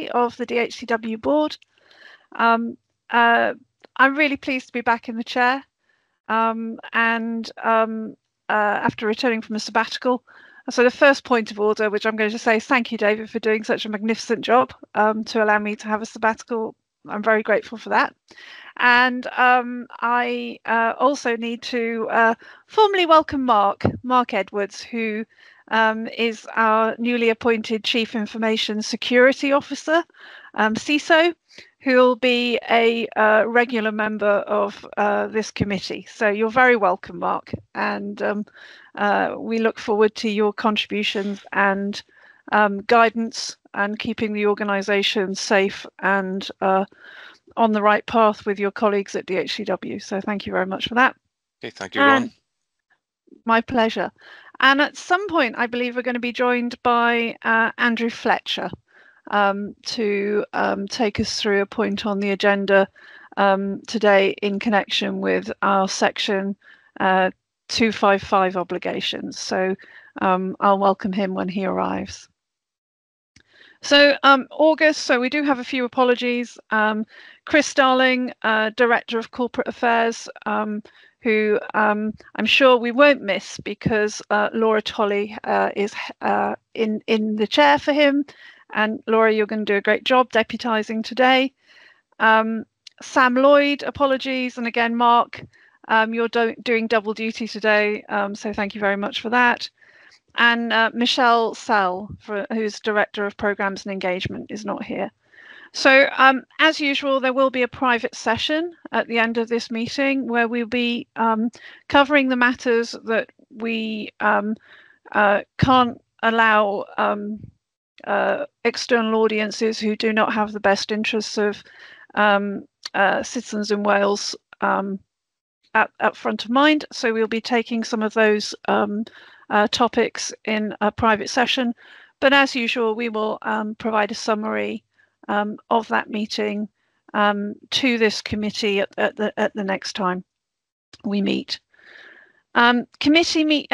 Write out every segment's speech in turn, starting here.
committee of the DHCW board. I'm really pleased to be back in the chair, and after returning from a sabbatical. So the first point of order, which I'm going to say, is thank you, David, for doing such a magnificent job to allow me to have a sabbatical. I'm very grateful for that. And I also need to formally welcome Mark Edwards, who is our newly appointed Chief Information Security Officer, CISO, who will be a regular member of this committee. So you're very welcome, Mark, and we look forward to your contributions and guidance and keeping the organisation safe and on the right path with your colleagues at DHCW. So thank you very much for that. Okay, thank you, Ron. My pleasure. And at some point, I believe we're going to be joined by Andrew Fletcher to take us through a point on the agenda today in connection with our section 255 obligations. So I'll welcome him when he arrives. So August, so we do have a few apologies. Chris Darling, Director of Corporate Affairs, who I'm sure we won't miss because Laura Tolley is in the chair for him. And Laura, you're going to do a great job deputising today. Sam Lloyd, apologies. And again, Mark, you're doing double duty today. So thank you very much for that. And Michelle Sell, who's Director of Programmes and Engagement, is not here. So as usual, there will be a private session at the end of this meeting where we'll be covering the matters that we can't allow external audiences who do not have the best interests of citizens in Wales at front of mind. So we'll be taking some of those topics in a private session, but as usual we will provide a summary of that meeting to this committee at the next time we meet. Committee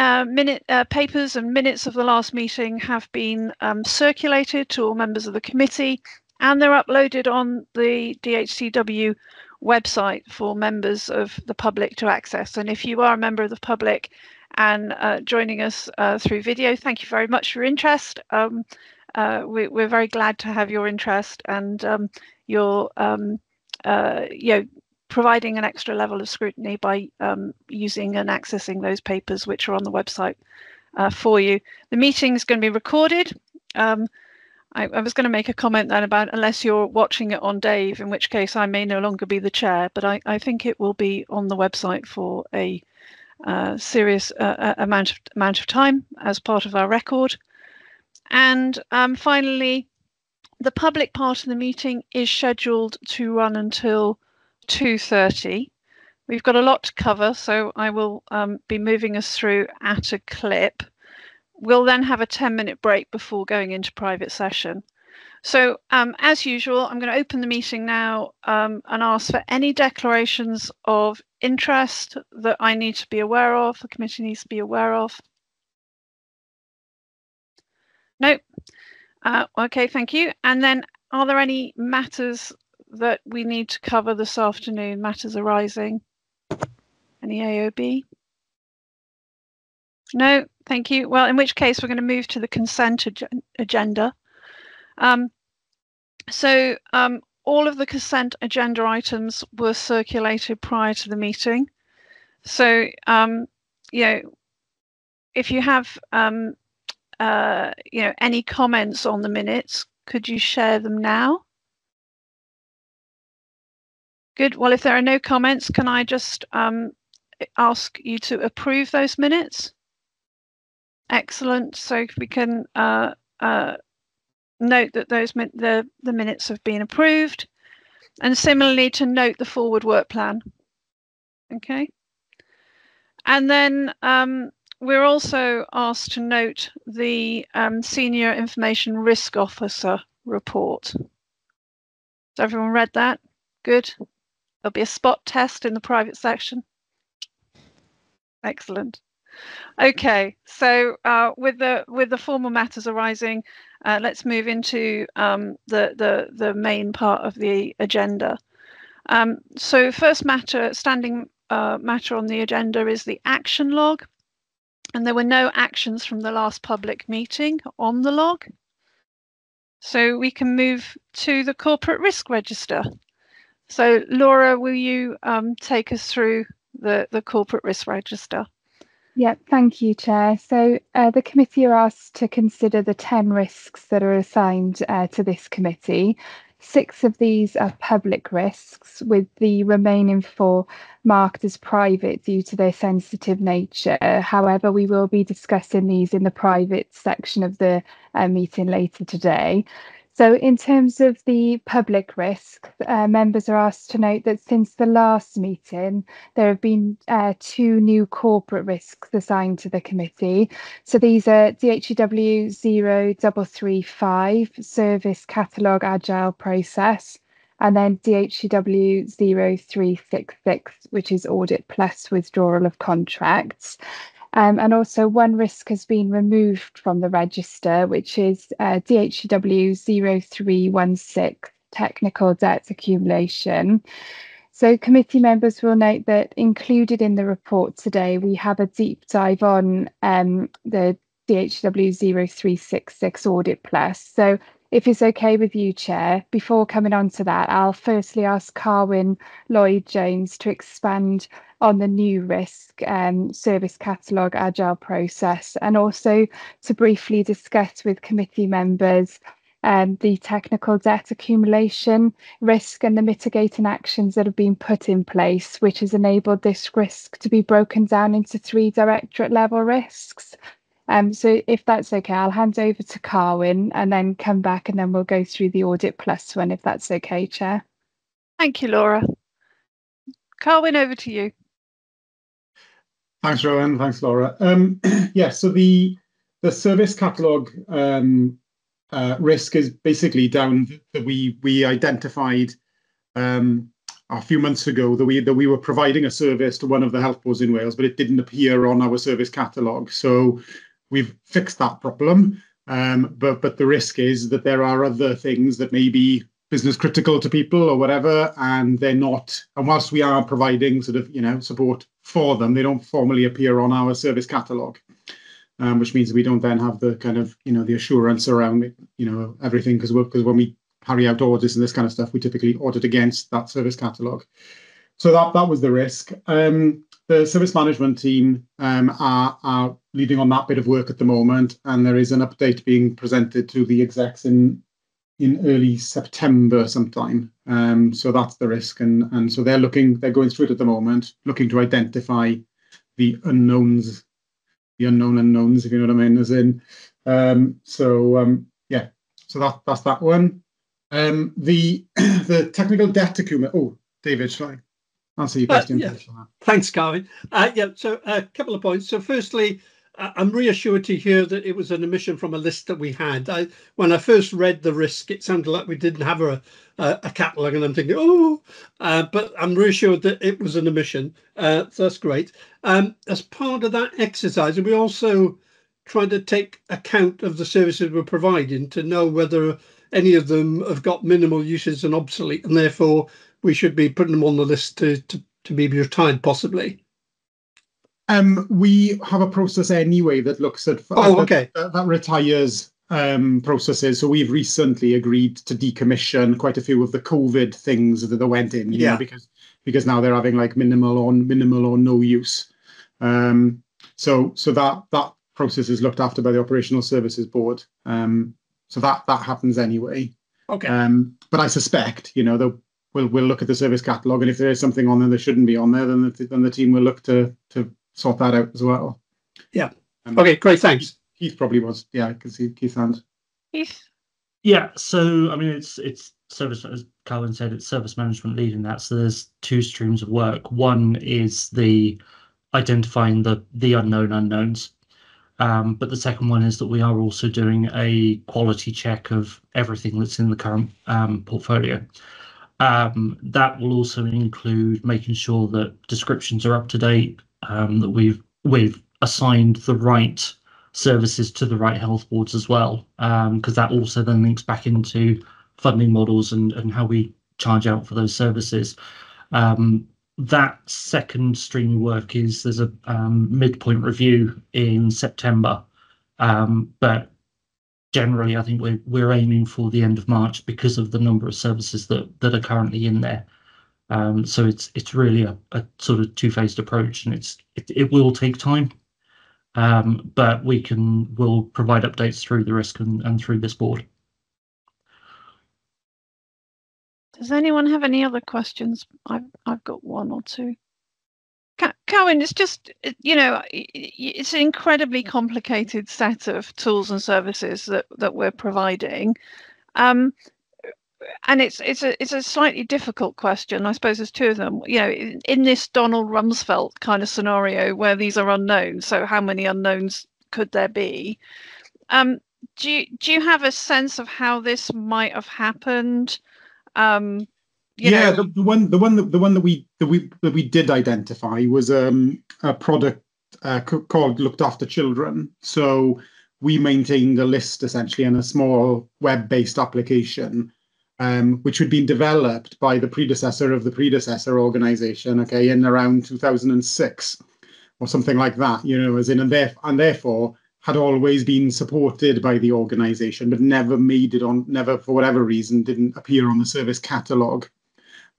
papers and minutes of the last meeting have been circulated to all members of the committee, and they're uploaded on the DHCW website for members of the public to access. And if you are a member of the public and joining us through video, thank you very much for your interest. We're very glad to have your interest, and you're providing an extra level of scrutiny by using and accessing those papers which are on the website for you. The meeting is going to be recorded. I was going to make a comment then about unless you're watching it on Dave, in which case I may no longer be the chair, but I think it will be on the website for a serious amount of time as part of our record. And finally, the public part of the meeting is scheduled to run until 2:30. We've got a lot to cover, so I will be moving us through at a clip. We'll then have a 10-minute break before going into private session. So as usual, I'm going to open the meeting now and ask for any declarations of interest that I need to be aware of, the committee needs to be aware of. No. Okay, thank you. And then are there any matters that we need to cover this afternoon, matters arising? Any AOB? No, thank you. Well, in which case we're going to move to the consent agenda. So all of the consent agenda items were circulated prior to the meeting. So, if you have, any comments on the minutes, could you share them now? Good. Well, if there are no comments, can I just ask you to approve those minutes? Excellent. So if we can note that the minutes have been approved, and similarly to note the forward work plan. Okay. And then we're also asked to note the Senior Information Risk Officer report. Has everyone read that? Good. There'll be a spot test in the private section. Excellent. Okay, so with the formal matters arising, let's move into the main part of the agenda. So first standing matter on the agenda is the action log, and there were no actions from the last public meeting on the log. So we can move to the corporate risk register. So Laura, will you take us through the corporate risk register? Yeah, thank you, Chair. So the committee are asked to consider the 10 risks that are assigned to this committee. 6 of these are public risks, with the remaining 4 marked as private due to their sensitive nature. However, we will be discussing these in the private section of the meeting later today. So in terms of the public risk, members are asked to note that since the last meeting, there have been 2 new corporate risks assigned to the committee. So these are DHEW 0335, Service Catalogue Agile Process, and then DHEW 0366, which is Audit Plus Withdrawal of Contracts. And also 1 risk has been removed from the register, which is DHEW 0316, Technical Debt Accumulation. So committee members will note that included in the report today, we have a deep dive on the DHW 0366 Audit Plus. So if it's okay with you, Chair, before coming on to that, I'll firstly ask Carwyn Lloyd-Jones to expand on the new risk, Service Catalogue Agile Process, and also to briefly discuss with committee members the technical debt accumulation risk and the mitigating actions that have been put in place, which has enabled this risk to be broken down into 3 directorate level risks. So if that's okay, I'll hand over to Carwyn and then come back, and then we'll go through the Audit Plus one, if that's okay, Chair. Thank you, Laura. Carwyn, over to you. Thanks, Rowan. Thanks, Laura. Yeah, so the service catalogue risk is basically down that we identified a few months ago that we were providing a service to one of the health boards in Wales, but it didn't appear on our service catalogue. So we've fixed that problem. But the risk is that there are other things that may be business critical to people or whatever, and they're not. And whilst we are providing sort of support for them, they don't formally appear on our service catalogue. Which means we don't then have the kind of the assurance around everything, because when we carry out audits and this kind of stuff, we typically audit against that service catalogue. So that was the risk. The service management team are leading on that bit of work at the moment, and there is an update being presented to the execs in early September sometime. So that's the risk, and so they're going through it at the moment, looking to identify the unknowns. The unknown unknowns, if you know what I mean, as in, yeah, so that's that one. The technical debt accumulation. Oh, David, shall I answer your question? Yeah. Thanks, Carwyn. Yeah, so a couple of points. So firstly, I'm reassured to hear that it was an omission from a list that we had. When I first read the risk, it sounded like we didn't have a catalogue, and I'm thinking, but I'm reassured that it was an omission. So that's great. As part of that exercise, we also tried to take account of the services we're providing to know whether any of them have got minimal uses and obsolete, and therefore we should be putting them on the list to be retired, possibly. We have a process anyway that looks at that retires processes. So we've recently agreed to decommission quite a few of the COVID things that went in, because now they're having like minimal or no use. So that process is looked after by the Operational Services Board. So that happens anyway. Okay. But I suspect we'll look at the service catalogue, and if there is something on there that shouldn't be on there, then the team will look to sort that out as well. Yeah. Okay, great, thanks. Keith probably was. Yeah, I can see Keith's hand. Keith? Yeah, so I mean, it's service, as Carwyn said, it's service management leading that. So there's 2 streams of work. One is the identifying the unknown unknowns. But the second one is that we are also doing a quality check of everything that's in the current portfolio. That will also include making sure that descriptions are up to date, that we've assigned the right services to the right health boards as well, because that also then links back into funding models and how we charge out for those services. That second stream of work there's a midpoint review in September, but generally I think we're aiming for the end of March because of the number of services that are currently in there. So it's really a sort of two-phased approach, and it will take time, but we'll provide updates through the risk and through this board. Does anyone have any other questions? I've got one or two. Cowan, it's just, it's an incredibly complicated set of tools and services that we're providing. And it's a slightly difficult question. I suppose there's two of them. In this Donald Rumsfeld kind of scenario where these are unknown, so how many unknowns could there be? Do you have a sense of how this might have happened? The one that we did identify was a product called Looked After Children. So we maintained a list essentially in a small web-based application, which had been developed by the predecessor of the predecessor organization, in around 2006 or something like that, and therefore had always been supported by the organization, but never for whatever reason, didn't appear on the service catalogue.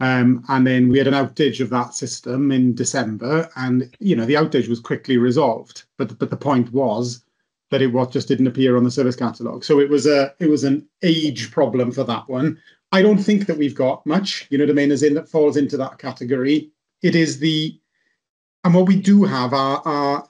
And then we had an outage of that system in December, and the outage was quickly resolved. But the point was that it just didn't appear on the service catalogue. So it was an age problem for that one. I don't think that we've got much, that falls into that category. It is and what we do have are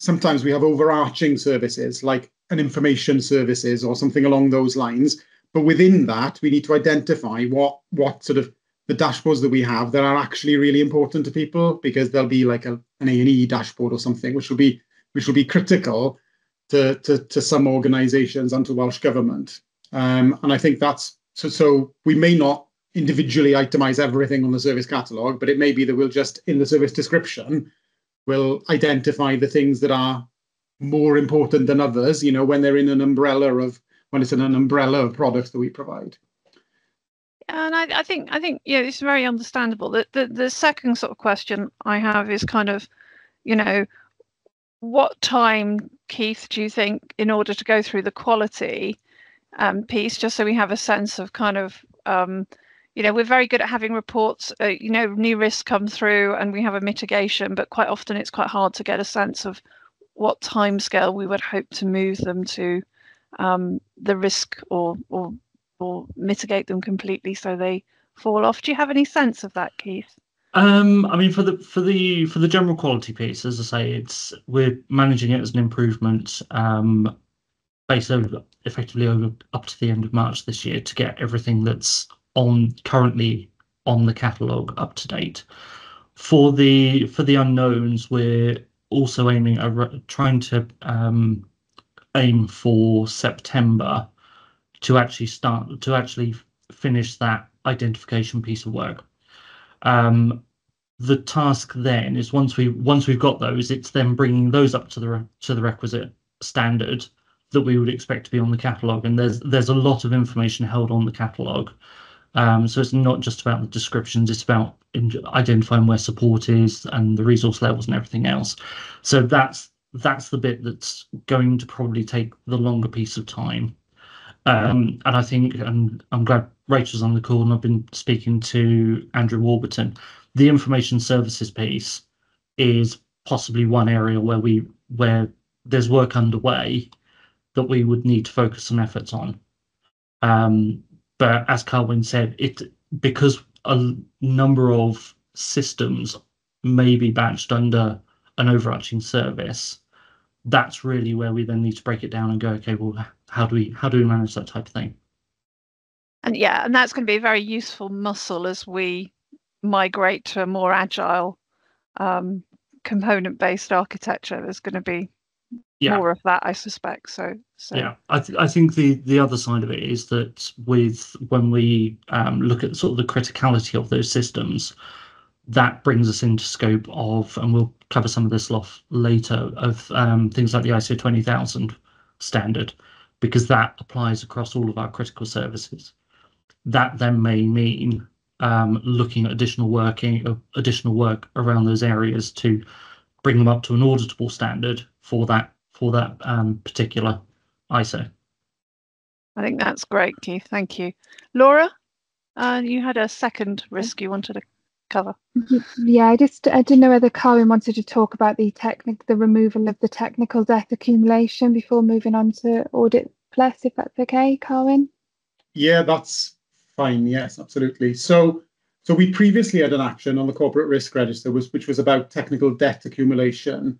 sometimes we have overarching services like an information services or something along those lines. But within that, we need to identify what sort of the dashboards that we have that are actually really important to people, because there'll be like an A&E dashboard or something, which will be critical to some organisations and to Welsh Government. And I think that's so we may not individually itemise everything on the service catalogue, but it may be that we'll just, in the service description, we'll identify the things that are more important than others, when they're in an umbrella of products that we provide. And I think it's very understandable. The second sort of question I have is kind of, what time, Keith, do you think, in order to go through the quality piece, just so we have a sense of kind of, we're very good at having reports, new risks come through and we have a mitigation, but quite often it's quite hard to get a sense of what timescale we would hope to move them to the risk or mitigate them completely so they fall off. Do you have any sense of that, Keith? I mean, for the general quality piece, as I say, we're managing it as an improvement based effectively up to the end of March this year to get everything that's currently on the catalogue up to date. For the unknowns, we're also trying to aim for September to actually finish that identification piece of work. The task then is once we've got those, it's then bringing those up to the requisite standard that we would expect to be on the catalogue. And there's a lot of information held on the catalogue. So it's not just about the descriptions, it's about identifying where support is and the resource levels and everything else. So that's the bit that's going to probably take the longer piece of time. And I think, and I'm glad Rachel's on the call, and I've been speaking to Andrew Warburton, the information services piece is possibly one area where there's work underway that we would need to focus some efforts on. But as Carwyn said, because a number of systems may be batched under an overarching service, that's really where we then need to break it down and go, okay, well, how do we manage that type of thing? And that's going to be a very useful muscle as we migrate to a more agile component-based architecture. There's going to be more of that, I suspect. So yeah, I think the other side of it is that when we look at sort of the criticality of those systems, that brings us into scope of, and we'll cover some of this off later, of things like the ISO 20000 standard, because that applies across all of our critical services. That then may mean looking at additional work around those areas to bring them up to an auditable standard for that particular ISO. I think that's great, Keith. Thank you. Laura, you had a second risk you wanted to cover. Yeah, I didn't know whether Carwyn wanted to talk about the removal of the technical debt accumulation before moving on to Audit Plus, if that's okay, Carwyn? Yeah, that's fine. Yes, absolutely. So we previously had an action on the corporate risk register, which was about technical debt accumulation,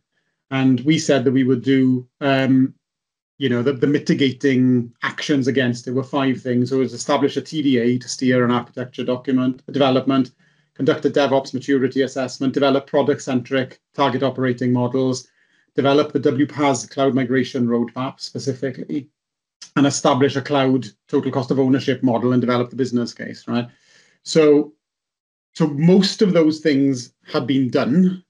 and we said that we would do the mitigating actions against it were 5 things. So it was establish a TDA to steer an architecture document development, conduct a DevOps maturity assessment, develop product-centric target operating models, develop the WPAS cloud migration roadmap specifically, and establish a cloud total cost of ownership model and develop the business case, right? So most of those things had been done.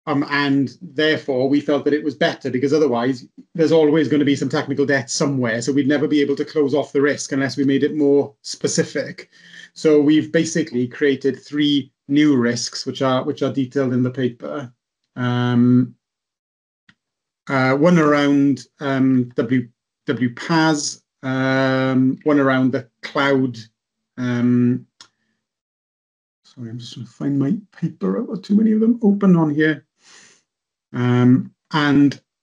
And therefore, we felt that it was better, because otherwise there's always going to be some technical debt somewhere. So we'd never be able to close off the risk unless we made it more specific. So we've basically created 3 new risks, which are detailed in the paper. One around WPAS, one around the cloud. Sorry, I'm just trying to find my paper. I've got too many of them open on here. And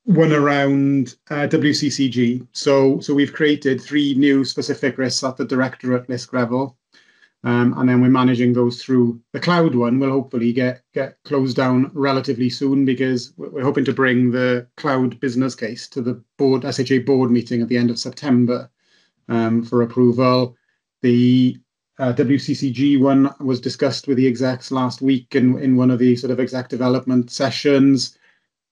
one around WCCG. So we've created 3 new specific risks at the directorate risk level. And then we're managing those through. The cloud one will hopefully get closed down relatively soon, because we're hoping to bring the cloud business case to the SHA board meeting at the end of September for approval. The WCCG one was discussed with the execs last week in one of the sort of exec development sessions.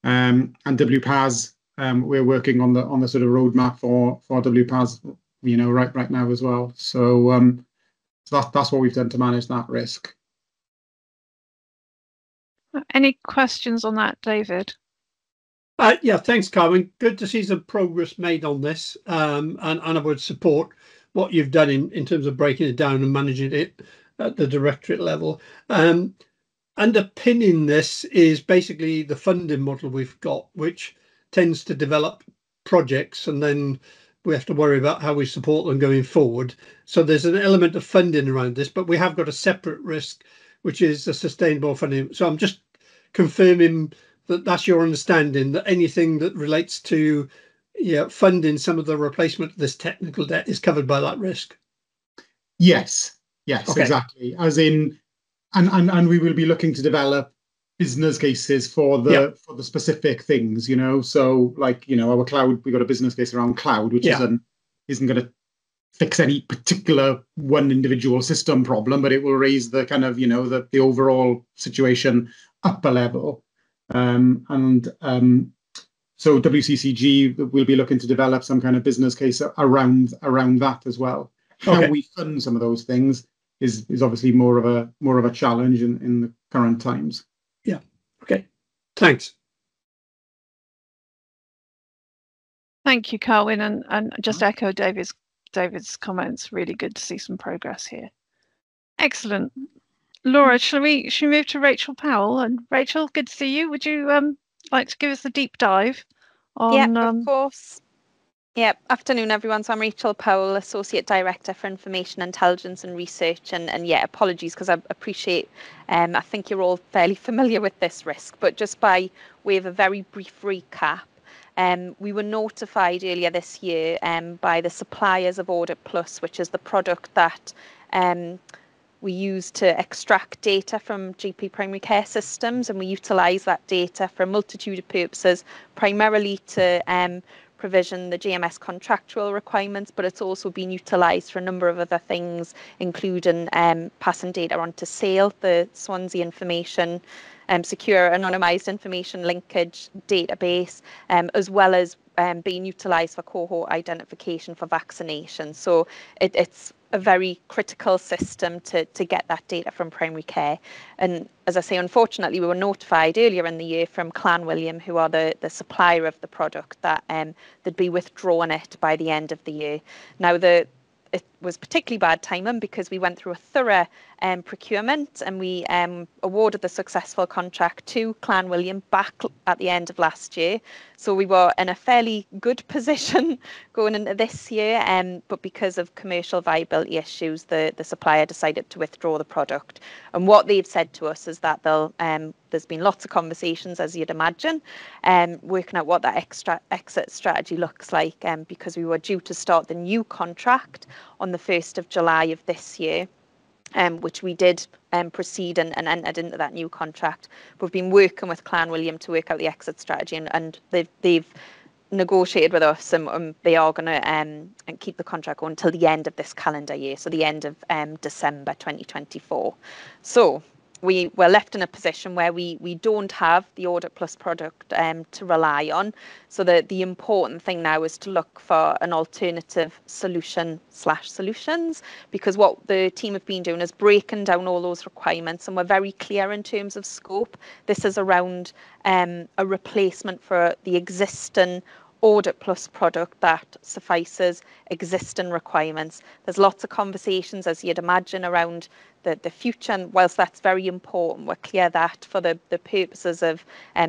And WPAS, we're working on the sort of roadmap for WPAS, right now as well. So that's what we've done to manage that risk. Any questions on that, David? Yeah, thanks, Carwyn. Good to see some progress made on this, and I would support what you've done in terms of breaking it down and managing it at the directorate level. Underpinning this is basically the funding model we've got, which tends to develop projects, and then we have to worry about how we support them going forward. So there's an element of funding around this, but we have got a separate risk, which is a sustainable funding. So I'm just confirming that that's your understanding, that anything that relates to funding some of the replacement of this technical debt is covered by that risk. Yes, okay. Exactly. As in, and we will be looking to develop business cases for the specific things, So like, our cloud, we got a business case around cloud, which isn't going to fix any particular one individual system problem, but it will raise the kind of, the overall situation up a level. So WCCG will be looking to develop some kind of business case around that as well. How we fund some of those things is obviously more of a challenge in the current times. Yeah. Okay. Thanks. Thank you, Carwyn, and just echo David's comments. Really good to see some progress here. Excellent. Laura, shall we move to Rachel Powell? And Rachel, good to see you. Would you like to give us a deep dive on? Yeah, of course. Yeah, afternoon everyone. So I'm Rachel Powell, Associate Director for Information Intelligence and Research, and yeah, apologies because I appreciate I think you're all fairly familiar with this risk, but just by way of a very brief recap, we were notified earlier this year by the suppliers of Audit Plus, which is the product that we use to extract data from GP primary care systems, and we utilise that data for a multitude of purposes, primarily to provision the GMS contractual requirements, but it's also been utilised for a number of other things, including passing data on to SAIL, the Swansea Information Secure Anonymised Information Linkage database, as well as being utilised for cohort identification for vaccination. So it's a very critical system to get that data from primary care. And as I say, unfortunately, we were notified earlier in the year from Llanwilliam, who are the supplier of the product, that they'd be withdrawing it by the end of the year. Now, it was particularly bad timing because we went through a thorough procurement, and we awarded the successful contract to Llanwilliam back at the end of last year. So we were in a fairly good position going into this year, but because of commercial viability issues, the supplier decided to withdraw the product. And what they've said to us is that there's been lots of conversations, as you'd imagine, working out what that exit strategy looks like, because we were due to start the new contract on the 1st of July of this year. Which we did proceed and entered into that new contract. We've been working with Llanwilliam to work out the exit strategy, and they've negotiated with us, and they are going to keep the contract going until the end of this calendar year, so the end of December 2024. So we're left in a position where we don't have the Audit Plus product to rely on. So the important thing now is to look for an alternative solutions, because what the team have been doing is breaking down all those requirements, and we're very clear in terms of scope. This is around a replacement for the existing Audit Plus product that suffices existing requirements. There's lots of conversations, as you'd imagine, around the future, and whilst that's very important, we're clear that for the purposes of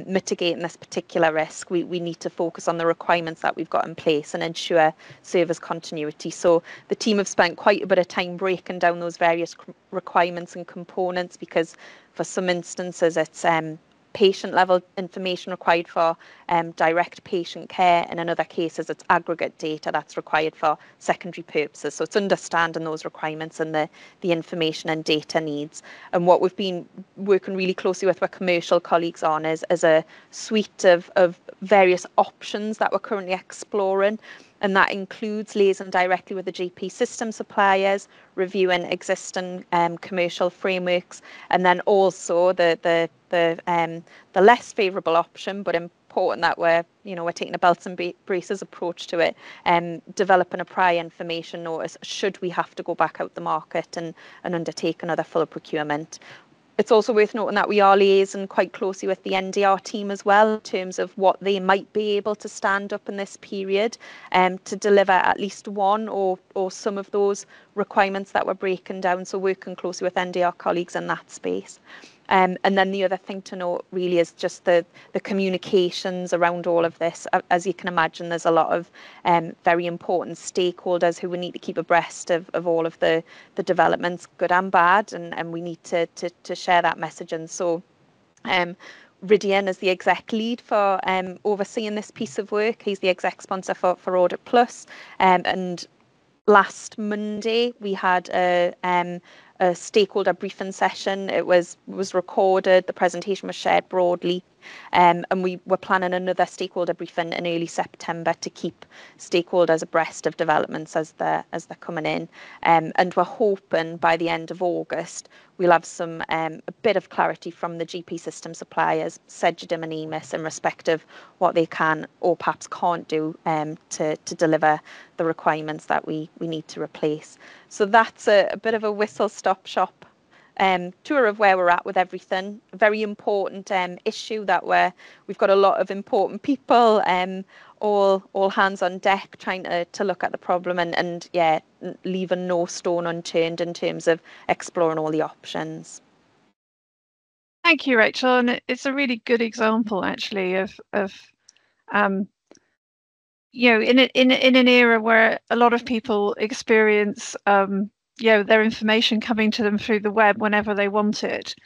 mitigating this particular risk, we need to focus on the requirements that we've got in place and ensure service continuity. So the team have spent quite a bit of time breaking down those various requirements and components, because for some instances it's patient level information required for direct patient care, and in other cases it's aggregate data that's required for secondary purposes. So it's understanding those requirements and the information and data needs. And what we've been working really closely with our commercial colleagues on is a suite of various options that we're currently exploring. And that includes liaising directly with the GP system suppliers, reviewing existing commercial frameworks, and then also the less favourable option, but important that we're taking a belts and braces approach to it, developing a prior information notice should we have to go back out the market and undertake another full procurement. It's also worth noting that we are liaising quite closely with the NDR team as well, in terms of what they might be able to stand up in this period to deliver at least one or some of those requirements that we're breaking down. So working closely with NDR colleagues in that space. And then the other thing to note really is just the communications around all of this. As you can imagine, there's a lot of very important stakeholders who we need to keep abreast of all of the developments, good and bad, and we need to share that message. And so Ridian is the exec lead for overseeing this piece of work. He's the exec sponsor for Audit Plus, and last Monday we had a stakeholder briefing session. It was recorded, the presentation was shared broadly, and we were planning another stakeholder briefing in early September to keep stakeholders abreast of developments as they're coming in, and we're hoping by the end of August we'll have some a bit of clarity from the GP system suppliers, Cegedim and EMIS, in respect of what they can or perhaps can't do to deliver the requirements that we need to replace. So that's a bit of a whistle-stop shop tour of where we're at with everything. A very important issue that we've got a lot of important people, all hands on deck, trying to look at the problem and leaving no stone unturned in terms of exploring all the options. Thank you, Rachel, and it's a really good example actually of in an era where a lot of people experience their information coming to them through the web whenever they want it.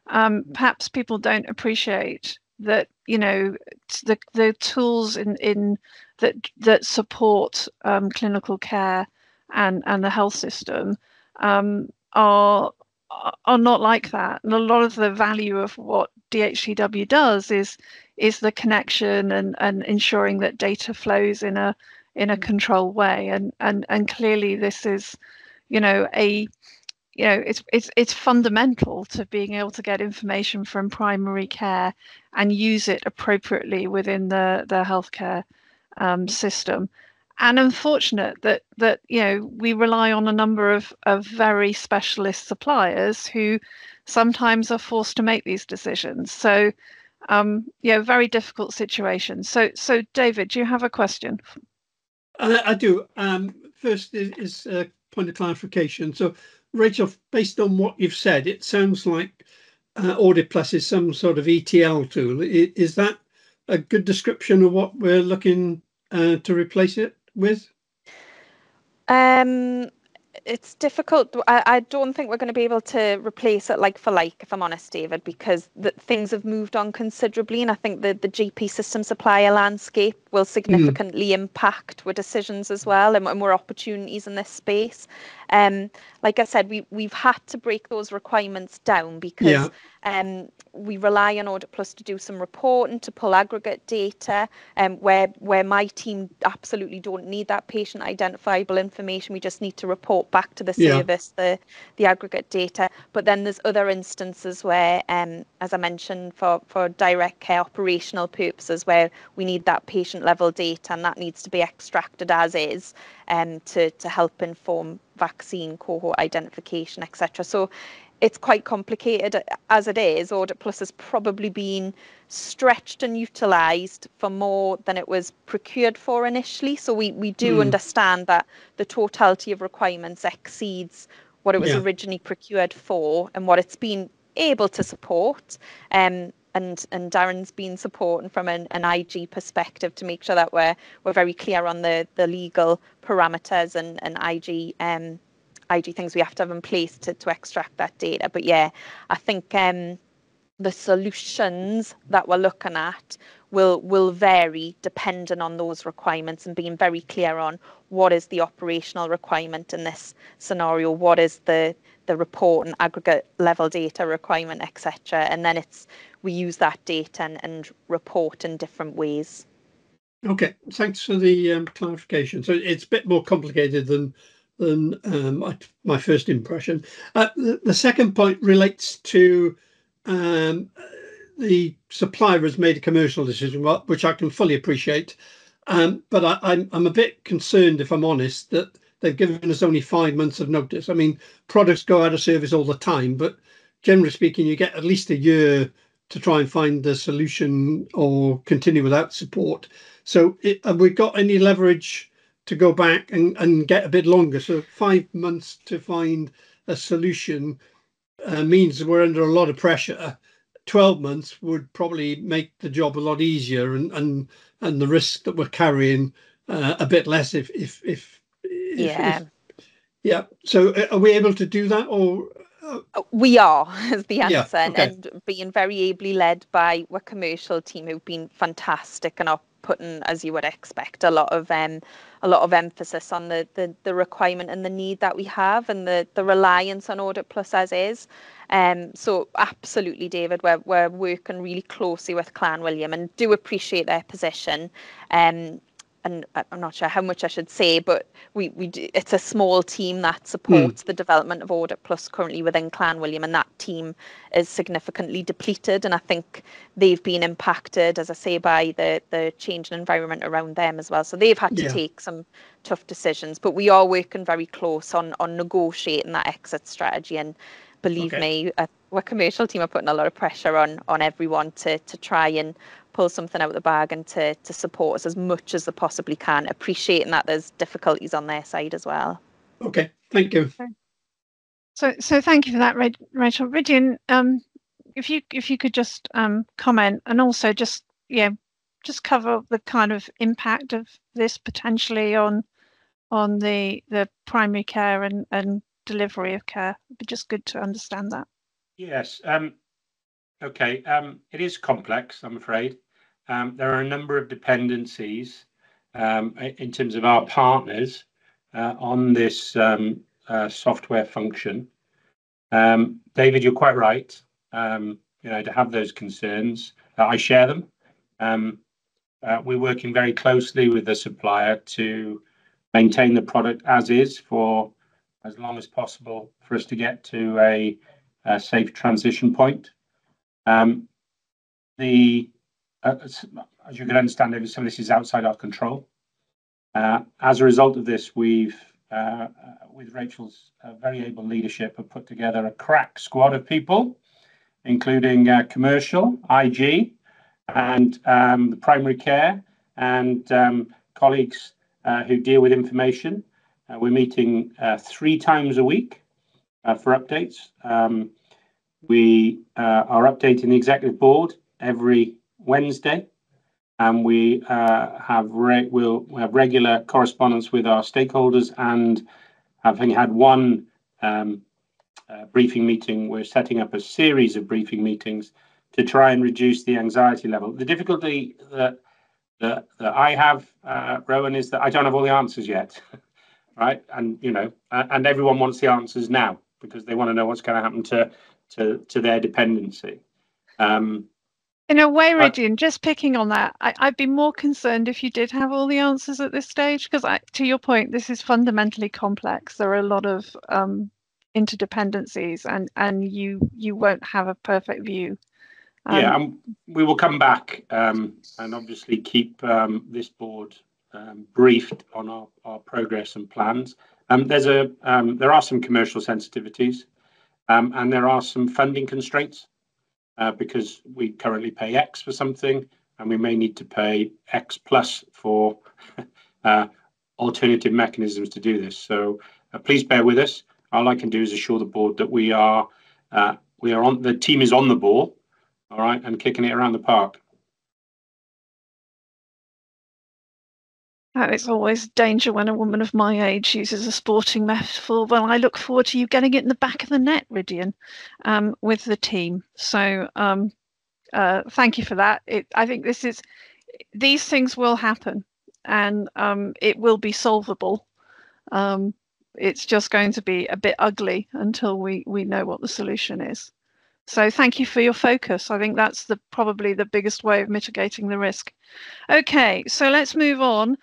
Perhaps people don't appreciate that the tools in that support clinical care and the health system are not like that. And a lot of the value of what DHCW does is the connection and ensuring that data flows in a controlled way. And clearly this is it's fundamental to being able to get information from primary care and use it appropriately within the healthcare system. and unfortunate that we rely on a number of very specialist suppliers who sometimes are forced to make these decisions. So very difficult situation. So David, do you have a question? I do. First is a point of clarification. So Rachel, based on what you've said, it sounds like Audit Plus is some sort of ETL tool. Is that a good description of what we're looking to replace it with? It's difficult. I don't think we're going to be able to replace it like for like, if I'm honest, David, because things have moved on considerably, and I think the GP system supplier landscape will significantly impact with decisions as well, and more opportunities in this space. Like I said, we've had to break those requirements down because we rely on Audit Plus to do some reporting, to pull aggregate data, where my team absolutely don't need that patient identifiable information. We just need to report back to the service the aggregate data. But then there's other instances where, as I mentioned, for direct care operational purposes, where we need that patient level data, and that needs to be extracted as is, to help inform vaccine cohort identification, etc. So it's quite complicated as it is. Audit Plus has probably been stretched and utilised for more than it was procured for initially. So we do understand that the totality of requirements exceeds what it was originally procured for and what it's been able to support. And Darren's been supporting from an IG perspective to make sure that we're very clear on the legal parameters and IG things we have to have in place to extract that data. But yeah, I think the solutions that we're looking at will vary depending on those requirements, and being very clear on what is the operational requirement in this scenario, what is the report and aggregate level data requirement, etc. And then we use that data and report in different ways. Okay, thanks for the clarification. So it's a bit more complicated than my first impression. The second point relates to the supplier has made a commercial decision, which I can fully appreciate. But I'm a bit concerned, if I'm honest, that they've given us only 5 months of notice. I mean, products go out of service all the time, but generally speaking, you get at least a year to try and find the solution or continue without support. So have we got any leverage to go back and get a bit longer? So 5 months to find a solution means we're under a lot of pressure. 12 months would probably make the job a lot easier and the risk that we're carrying a bit less if So are we able to do that, or? We are, is the answer. Okay. And being very ably led by our commercial team, who've been fantastic and are putting, as you would expect, a lot of emphasis on the requirement and the need that we have, and the reliance on Audit Plus as is. So absolutely, David, we're working really closely with Clanwilliam and do appreciate their position. And I'm not sure how much I should say, but we do, it's a small team that supports the development of Audit Plus currently within Clanwilliam, and that team is significantly depleted. And I think they've been impacted, as I say, by the change in environment around them as well. So they've had to take some tough decisions, but we are working very close on negotiating that exit strategy. And believe me, our commercial team are putting a lot of pressure on everyone to try and pull something out of the bag and to support us as much as they possibly can, appreciating that there's difficulties on their side as well. Okay, thank you. So thank you for that, Rachel. Rydian, if you could just comment, and also just cover the kind of impact of this potentially on the primary care and delivery of care. It'd be just good to understand that. Yes. Okay. It is complex, I'm afraid. There are a number of dependencies in terms of our partners on this software function. David, you're quite right. To have those concerns, I share them. We're working very closely with the supplier to maintain the product as is for as long as possible for us to get to a safe transition point. As you can understand, some of this is outside our control. As a result of this, we've, with Rachel's very able leadership, have put together a crack squad of people, including commercial, IG, and the primary care, and colleagues who deal with information. We're meeting 3 times a week for updates. We are updating the executive board every Wednesday, and we'll have regular correspondence with our stakeholders, and having had one briefing meeting, we're setting up a series of briefing meetings to try and reduce the anxiety level. The difficulty that I have, Rowan, is that I don't have all the answers yet, right? And and everyone wants the answers now because they want to know what's going to happen to their dependency. In a way, Ridian, just picking on that, I'd be more concerned if you did have all the answers at this stage, because to your point, this is fundamentally complex. There are a lot of interdependencies, and you won't have a perfect view. We will come back and obviously keep this board briefed on our progress and plans. There are some commercial sensitivities, and there are some funding constraints. Because we currently pay X for something, and we may need to pay X plus for alternative mechanisms to do this. So please bear with us. All I can do is assure the board that we are on. The team is on the ball, all right, and kicking it around the park. It's always danger when a woman of my age uses a sporting metaphor. Well, I look forward to you getting it in the back of the net, Ridian, with the team. So thank you for that. I think these things will happen, and it will be solvable. It's just going to be a bit ugly until we know what the solution is. So thank you for your focus. I think that's probably the biggest way of mitigating the risk. Okay, so let's move on.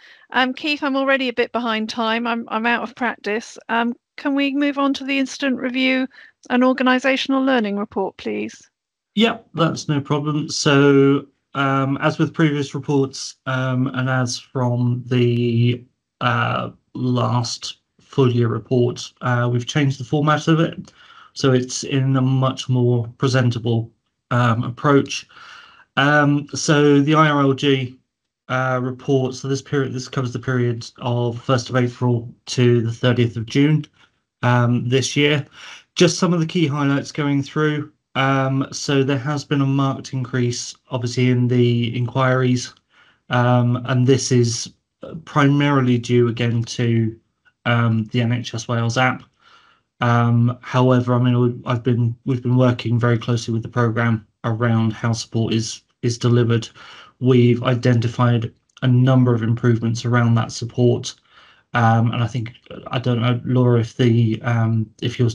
Keith, I'm already a bit behind time. I'm out of practice. Can we move on to the incident review and organisational learning report, please? Yeah, that's no problem. So as with previous reports, and as from the last full year report, we've changed the format of it. So it's in a much more presentable approach. So the IRLG report, so this covers the period of 1st of April to the 30th of June this year. Just some of the key highlights going through. So there has been a marked increase, obviously, in the inquiries, and this is primarily due again to the NHS Wales app. However, I mean, we've been working very closely with the programme around how support is delivered. We've identified a number of improvements around that support, and I think, I don't know, Laura, if you're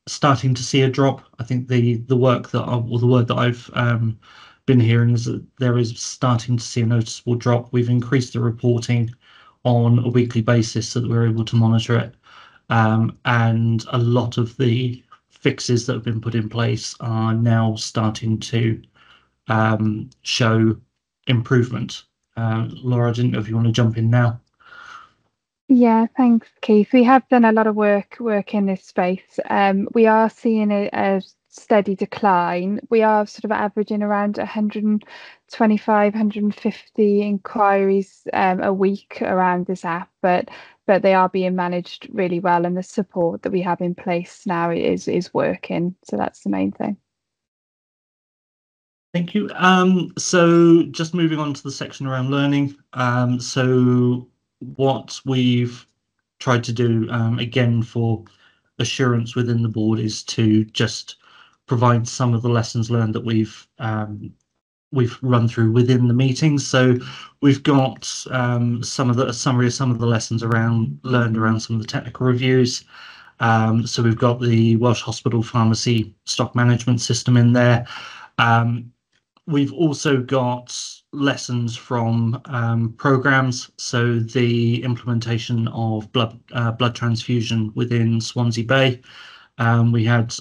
starting to see a drop. I think the word that I've been hearing is that there is starting to see a noticeable drop. We've increased the reporting on a weekly basis so that we're able to monitor it. And a lot of the fixes that have been put in place are now starting to show improvement. Laura, I didn't know if you want to jump in now. Yeah, thanks, Keith. We have done a lot of work in this space. We are seeing a steady decline. We are sort of averaging around 125, 150 inquiries a week around this app, but they are being managed really well, and the support that we have in place now is working. So that's the main thing. Thank you. So just moving on to the section around learning. So what we've tried to do, again, for assurance within the board, is to just provide some of the lessons learned that we've run through within the meetings. So we've got a summary of some of the lessons learned around some of the technical reviews. So we've got the Welsh Hospital Pharmacy stock management system in there. We've also got lessons from programs. So the implementation of blood transfusion within Swansea Bay. We had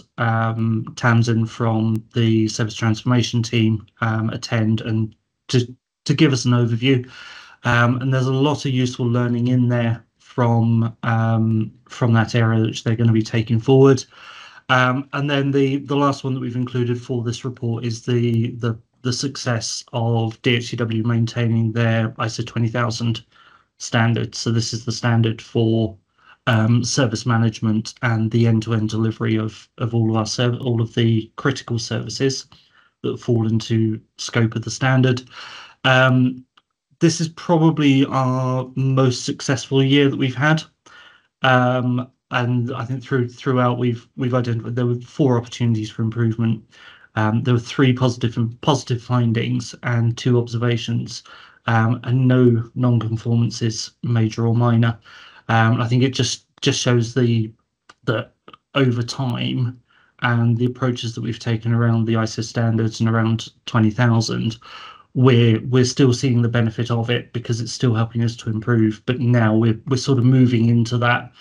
Tamsin from the service transformation team attend and to give us an overview. And there's a lot of useful learning in there from that area which they're going to be taking forward. And then the last one that we've included for this report is the success of DHCW maintaining their ISO 20000 standard. So this is the standard for service management and the end-to-end delivery of all of our all of the critical services that fall into scope of the standard. This is probably our most successful year that we've had. And I think throughout we've identified there were 4 opportunities for improvement. There were 3 positive findings and 2 observations, and no non-conformances, major or minor. I think it just shows that over time and the approaches that we've taken around the ISO standards and around 20,000, we're still seeing the benefit of it because it's still helping us to improve. But now we're sort of moving into that,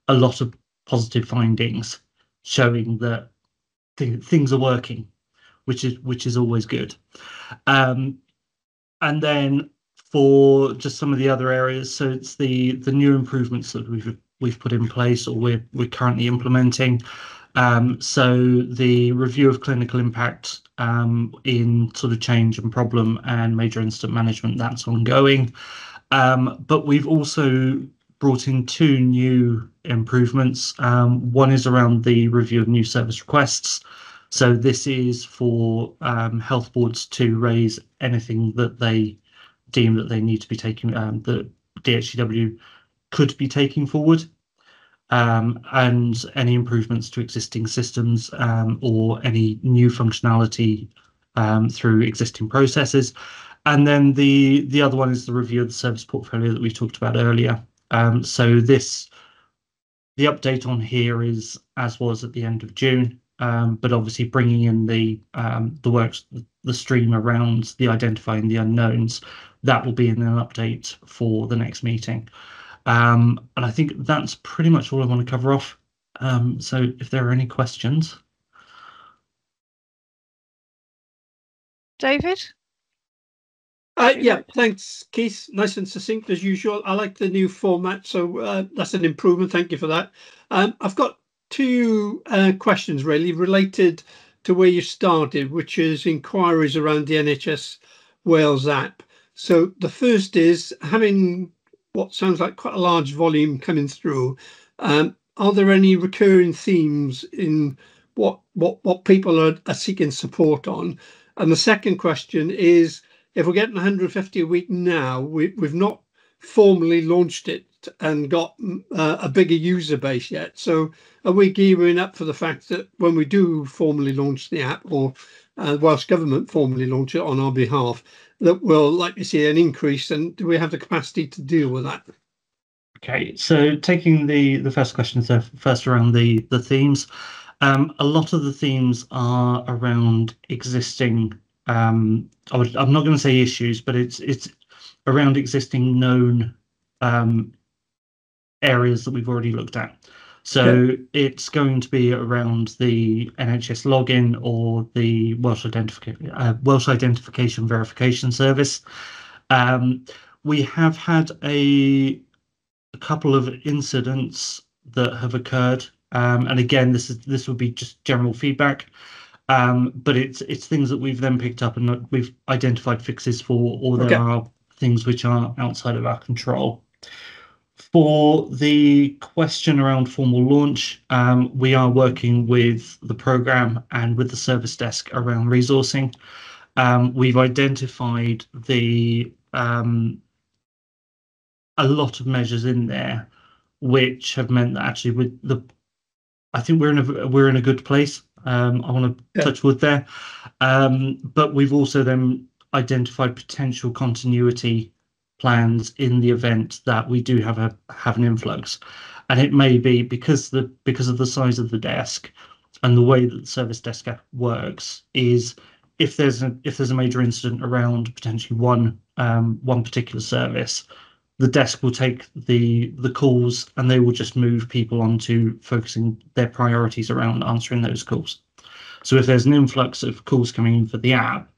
a lot of positive findings showing that things are working, which is always good. And then for just some of the other areas, so it's the new improvements that we've put in place or we're currently implementing. So the review of clinical impact in sort of change and problem and major incident management, that's ongoing. But we've also brought in 2 new improvements. One is around the review of new service requests. So this is for health boards to raise anything that they deem that they need to be taking, that DHCW could be taking forward. And any improvements to existing systems or any new functionality through existing processes. And then the other one is the review of the service portfolio that we talked about earlier. So the update on here is as was at the end of June, but obviously bringing in the works, the stream around the identifying the unknowns, that will be in an update for the next meeting. And I think that's pretty much all I want to cover off. So if there are any questions. David? Yeah, thanks, Keith. Nice and succinct as usual. I like the new format, so that's an improvement. Thank you for that. I've got 2 questions really related to where you started, which is inquiries around the NHS Wales app. So the first is, having what sounds like quite a large volume coming through, are there any recurring themes in what people are seeking support on? And the second question is, if we're getting 150 a week now, we've not formally launched it and got a bigger user base yet. So are we gearing up for the fact that when we do formally launch the app, or Welsh Government formally launch it on our behalf, that we'll likely see an increase, and do we have the capacity to deal with that? Okay, so taking the first question first around the themes, a lot of the themes are around existing. I'm not going to say issues, but it's around existing known areas that we've already looked at. So it's going to be around the NHS login or the Welsh Identification Verification Service. We have had a couple of incidents that have occurred, and again, this would be just general feedback, but it's things that we've then picked up and we've identified fixes for, or there are things which are outside of our control. For the question around formal launch, we are working with the programme and with the service desk around resourcing. We've identified a lot of measures in there, which have meant that actually I think we're in a good place. I want to touch wood there, but we've also then identified potential continuity plans in the event that we do have an influx, and it may be because of the size of the desk and the way that the service desk works is if there's a major incident around potentially one particular service, the desk will take the calls and they will just move people onto focusing their priorities around answering those calls. So if there's an influx of calls coming in for the app,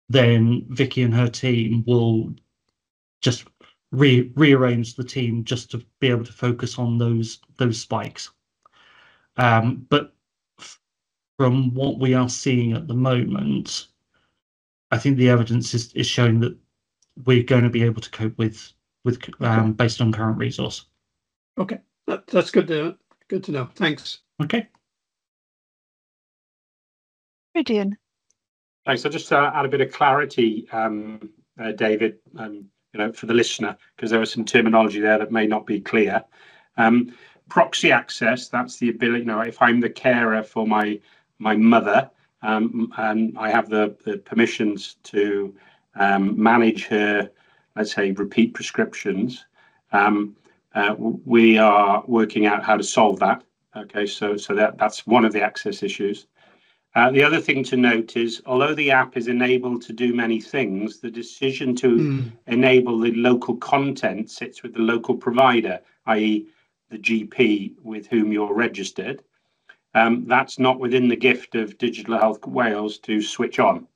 then Vicky and her team will just rearrange the team just to be able to focus on those spikes. But from what we are seeing at the moment, I think the evidence is showing that we're going to be able to cope with Okay. based on current resource. Okay, that's good to know. Thanks. Okay. Ridian. Thanks. So just to add a bit of clarity, David, for the listener, because there was some terminology there that may not be clear. Proxy access, that's the ability, if I'm the carer for my mother, and I have the permissions to manage her, let's say, repeat prescriptions, we are working out how to solve that. Okay, so that's one of the access issues. The other thing to note is, although the app is enabled to do many things, the decision to enable the local content sits with the local provider, i.e. the GP with whom you're registered. That's not within the gift of Digital Health Wales to switch on.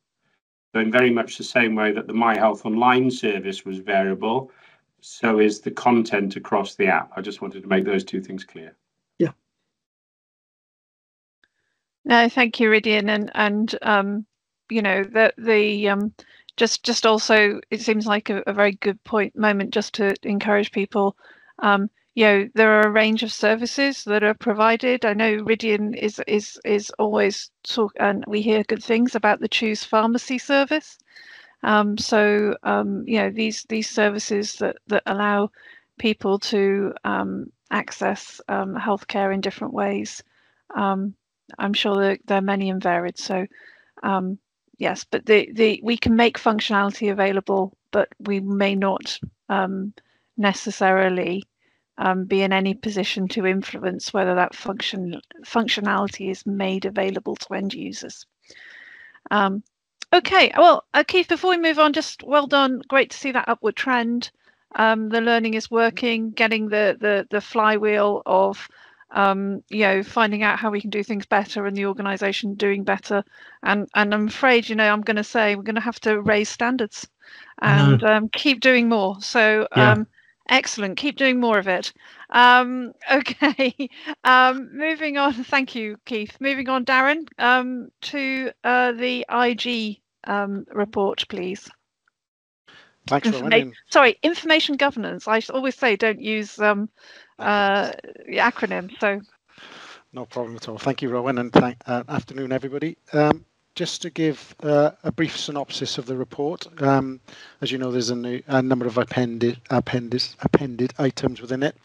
So in very much the same way that the My Health Online service was variable, so is the content across the app. I just wanted to make those two things clear. Yeah. No, thank you, Ridian, and just also, it seems like a very good moment just to encourage people. There are a range of services that are provided. I know Ridian is always talk, and we hear good things about the Choose Pharmacy service. These services that allow people to access healthcare in different ways. I'm sure that there are many and varied. So yes, but we can make functionality available, but we may not necessarily be in any position to influence whether that functionality is made available to end users. Okay, well, Keith, before we move on, just well done. Great to see that upward trend. The learning is working, getting the flywheel of finding out how we can do things better and the organization doing better. And I'm afraid, I'm going to say we're going to have to raise standards and keep doing more. So excellent, keep doing more of it. Okay, moving on. Thank you, Keith. Moving on, Darren, to the IG report, please. Thanks, Rowan. Sorry, information governance. I always say don't use acronyms. So, no problem at all. Thank you, Rowan, and afternoon, everybody. Just to give a brief synopsis of the report. As you know, there's a number of appended items within it.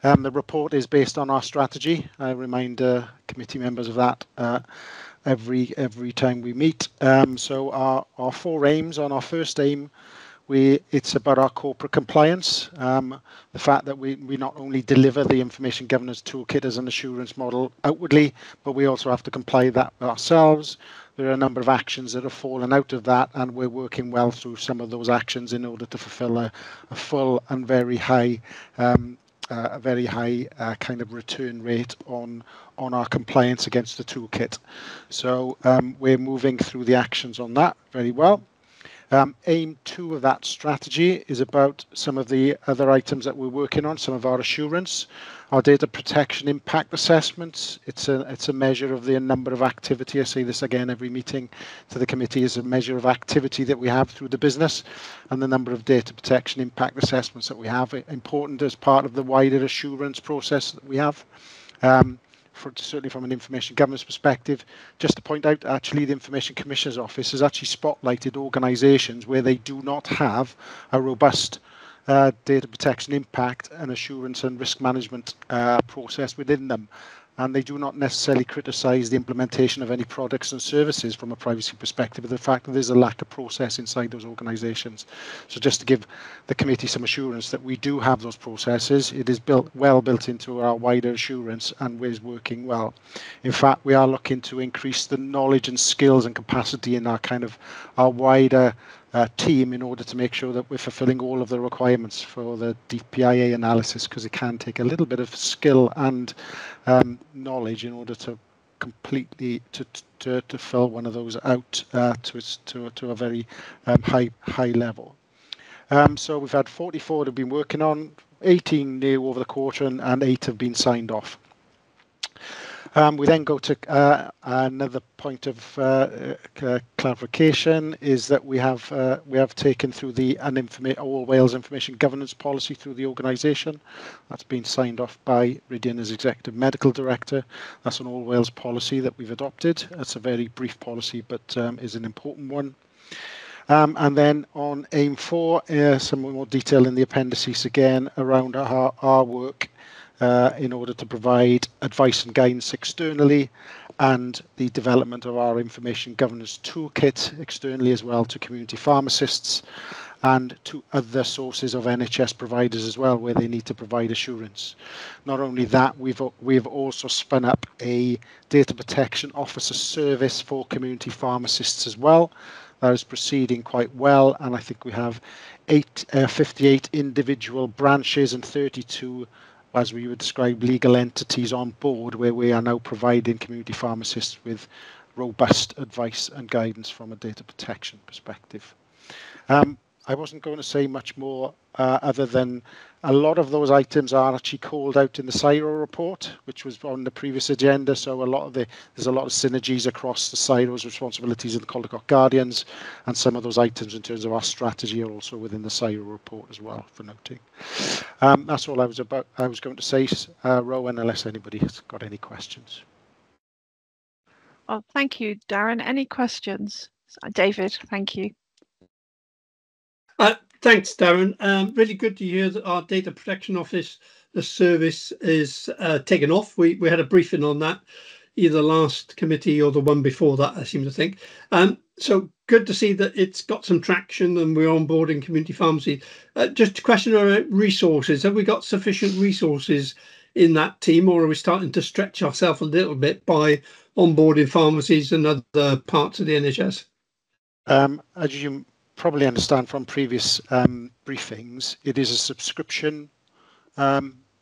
The report is based on our strategy. I remind committee members of that every time we meet. So our 4 aims. On our first aim, it's about our corporate compliance. The fact that we not only deliver the information governance toolkit as an assurance model outwardly, but we also have to comply that ourselves. There are a number of actions that have fallen out of that, and we're working well through some of those actions in order to fulfill a full and very high kind of return rate on our compliance against the toolkit. So we're moving through the actions on that very well. Aim 2 of that strategy is about some of the other items that we're working on, some of our assurance, our data protection impact assessments. It's a measure of the number of activity. I say this again every meeting to the committee, is a measure of activity that we have through the business and the number of data protection impact assessments that we have. Important as part of the wider assurance process that we have. Certainly from an information governance perspective, just to point out, actually, the Information Commissioner's Office has actually spotlighted organisations where they do not have a robust data protection impact and assurance and risk management process within them. And they do not necessarily criticise the implementation of any products and services from a privacy perspective, but the fact that there's a lack of process inside those organisations. So just to give the committee some assurance that we do have those processes, it is well built into our wider assurance and is working well. In fact, we are looking to increase the knowledge and skills and capacity in our wider team in order to make sure that we're fulfilling all of the requirements for the DPIA analysis, because it can take a little bit of skill and knowledge in order to completely to fill one of those out to a very high level. So we've had 44 that have been working on, 18 new over the quarter, and 8 have been signed off. We then go to another point of clarification is that we have taken through the All Wales Information Governance Policy through the organisation. That's been signed off by Rydian as Executive Medical Director. That's an All Wales policy that we've adopted. It's a very brief policy, but is an important one. And then on aim 4, some more detail in the appendices again around our work in order to provide advice and guidance externally, and the development of our information governance toolkit externally as well to community pharmacists and to other sources of NHS providers as well, where they need to provide assurance. Not only that, we've also spun up a data protection officer service for community pharmacists as well. That is proceeding quite well, and I think we have 58 individual branches and 32, as we would describe, legal entities on board, where we are now providing community pharmacists with robust advice and guidance from a data protection perspective. I wasn't going to say much more other than a lot of those items are actually called out in the CSIRO report, which was on the previous agenda. So there's a lot of synergies across the CSIRO's responsibilities and the Caldecott Guardians, and some of those items in terms of our strategy are also within the CSIRO report as well for noting. That's all I was going to say, Rowan, unless anybody has got any questions. Well, thank you, Darren. Any questions? David, thank you. Thanks, Darren. Really good to hear that our Data Protection Office, the service, is taken off. We had a briefing on that, either last committee or the one before that, I seem to think. So good to see that it's got some traction and we're onboarding community pharmacy. Just a question around resources. Have we got sufficient resources in that team, or are we starting to stretch ourselves a little bit by onboarding pharmacies and other parts of the NHS? As you probably understand from previous briefings, it is a subscription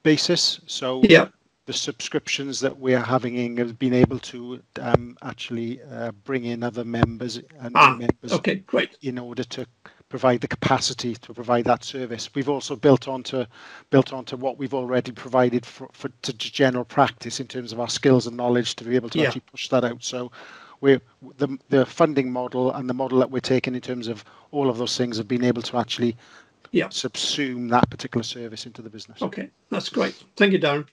basis. So yeah, the subscriptions that we are having have been able to actually bring in other members and members. Okay, great. In order to provide the capacity to provide that service. We've also built onto what we've already provided to general practice in terms of our skills and knowledge to be able to actually push that out. So the funding model and the model that we're taking in terms of all of those things have been able to actually subsume that particular service into the business. Okay, that's great. Thank you, Darren.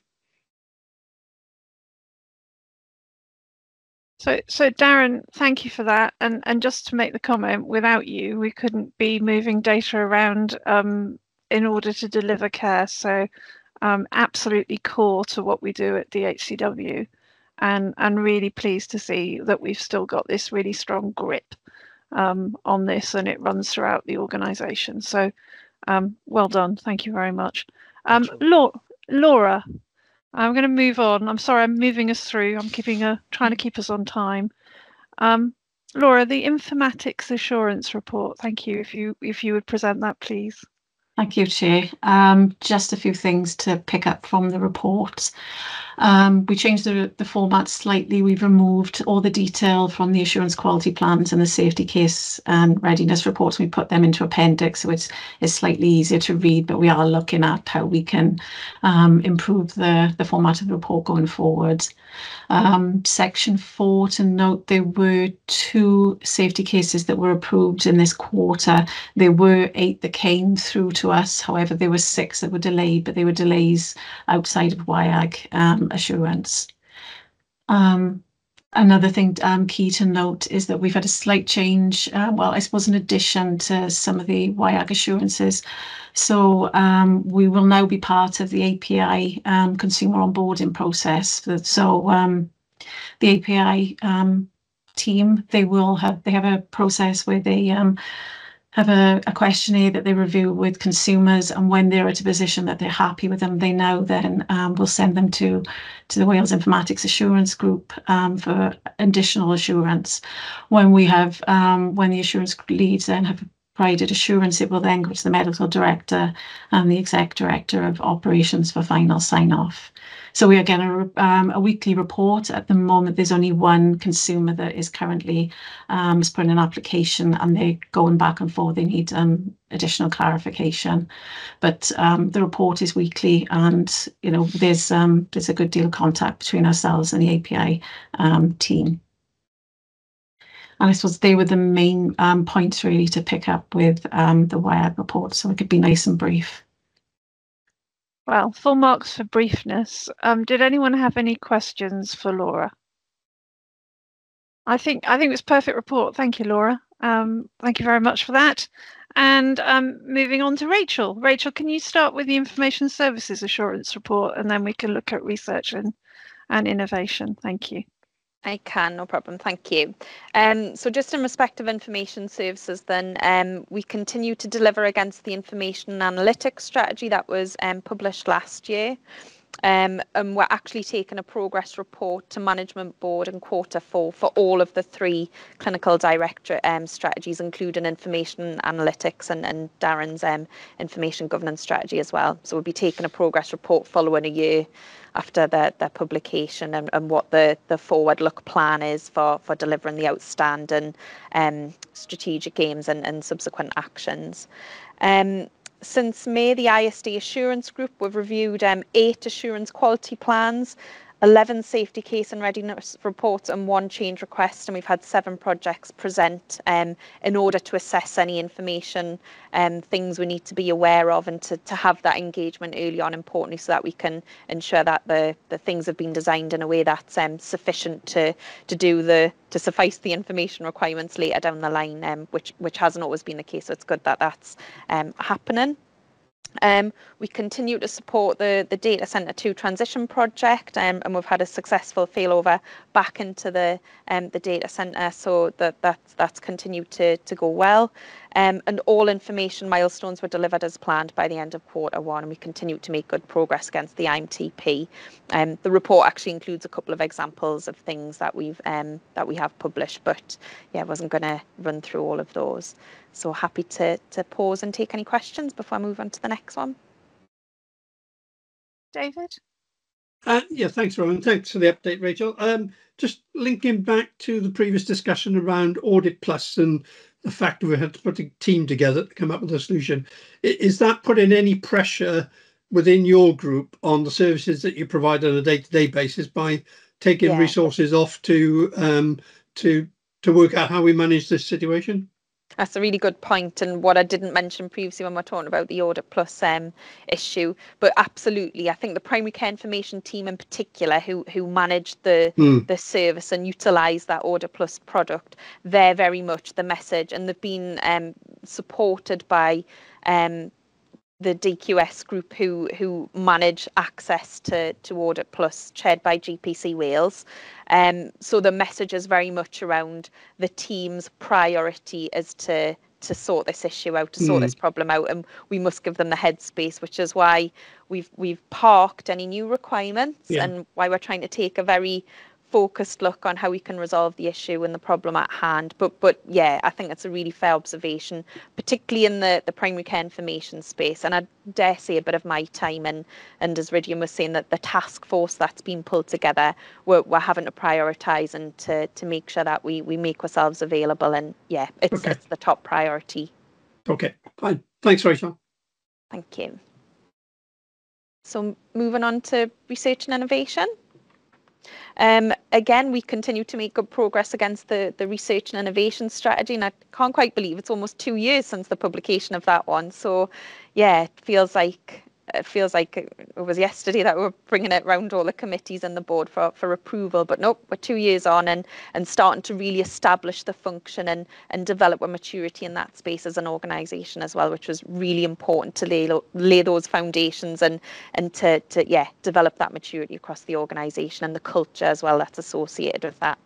So Darren, thank you for that. And just to make the comment, without you, we couldn't be moving data around in order to deliver care. So absolutely core to what we do at DHCW. And really pleased to see that we've still got this really strong grip on this, and it runs throughout the organisation. So well done. Thank you very much. Laura, I'm going to move on. I'm sorry, I'm moving us through. I'm trying to keep us on time. Laura, the informatics assurance report. Thank you. If you would present that, please. Thank you, Chair. Just a few things to pick up from the report. We changed the format slightly. We've removed all the detail from the assurance quality plans and the safety case and readiness reports. We put them into appendix, so it's slightly easier to read, but we are looking at how we can improve the format of the report going forward. Section 4, to note, there were 2 safety cases that were approved in this quarter. There were 8 that came through to us. However, there were 6 that were delayed, but they were delays outside of WIAG assurance. Another thing key to note is that we've had a slight change, well, I suppose an addition to some of the WIAG assurances. So we will now be part of the API consumer onboarding process. So the API team, they have a process where they have a questionnaire that they review with consumers, and when they're at a position that they're happy with them, they now then will send them to the Wales Informatics Assurance Group for additional assurance. When the assurance leads then have provided assurance, it will then go to the medical director and the exec director of operations for final sign-off. So we are getting a weekly report. At the moment, there's only one consumer that is currently has put in an application, and they're going back and forth. They need additional clarification, but the report is weekly, and there's a good deal of contact between ourselves and the API team. And I suppose they were the main points really to pick up with the WIAD report, so it could be nice and brief. Well, full marks for briefness. Did anyone have any questions for Laura? I think it was a perfect report. Thank you, Laura. Thank you very much for that. And moving on to Rachel. Rachel, can you start with the Information Services Assurance Report, and then we can look at research and innovation. Thank you. I can, no problem, thank you. So just in respect of information services then, we continue to deliver against the information and analytics strategy that was published last year. And we're actually taking a progress report to Management Board in Q4 for all of the 3 clinical director strategies, including information analytics and Darren's information governance strategy as well. So we'll be taking a progress report following a year after their publication and what the forward look plan is for delivering the outstanding strategic aims and subsequent actions. Since May, the ISD Assurance Group, we've reviewed 8 assurance quality plans, 11 safety case and readiness reports and 1 change request, and we've had 7 projects present in order to assess any information things we need to be aware of, and to have that engagement early on, importantly, so that we can ensure that the things have been designed in a way that's sufficient to suffice the information requirements later down the line, which hasn't always been the case. So it's good that that's happening. We continue to support the Data Centre 2 transition project, and we've had a successful failover back into the data centre, so that's continued to go well. And all information milestones were delivered as planned by the end of Q1, and we continue to make good progress against the IMTP. The report actually includes a couple of examples of things that we have published, but yeah, I wasn't going to run through all of those. So happy to pause and take any questions before I move on to the next one. David? Yeah, thanks, Rowan. Thanks for the update, Rachel. Just linking back to the previous discussion around Audit Plus and the fact that we had to put a team together to come up with a solution. Is that putting any pressure within your group on the services that you provide on a day-to-day basis by taking resources off to work out how we manage this situation? That's a really good point, and what I didn't mention previously when we're talking about the Audit Plus issue, but absolutely, I think the primary care information team in particular, who manage the service and utilise that Audit Plus product, they're very much the message, and they've been supported by the DQS group who manage access to Audit Plus, chaired by GPC Wales. So the message is very much around the team's priority is to sort this issue out, to sort this problem out, and we must give them the headspace, which is why we've parked any new requirements and why we're trying to take a very focused look on how we can resolve the issue and the problem at hand. But yeah, I think it's a really fair observation, particularly in the primary care information space. And I dare say a bit of my time, and as Rydian was saying, that the task force that's been pulled together, we're having to prioritise and to make sure that we make ourselves available. And yeah, it's the top priority. Okay, fine. Thanks, Rachel. Thank you. So moving on to research and innovation. Again, we continue to make good progress against the research and innovation strategy, and I can't quite believe it's almost 2 years since the publication of that one. So yeah, it feels like it was yesterday that we were bringing it round all the committees and the board for approval. But nope, we're 2 years on and starting to really establish the function and develop a maturity in that space as an organisation as well, which was really important to lay those foundations and to develop that maturity across the organisation and the culture as well that's associated with that.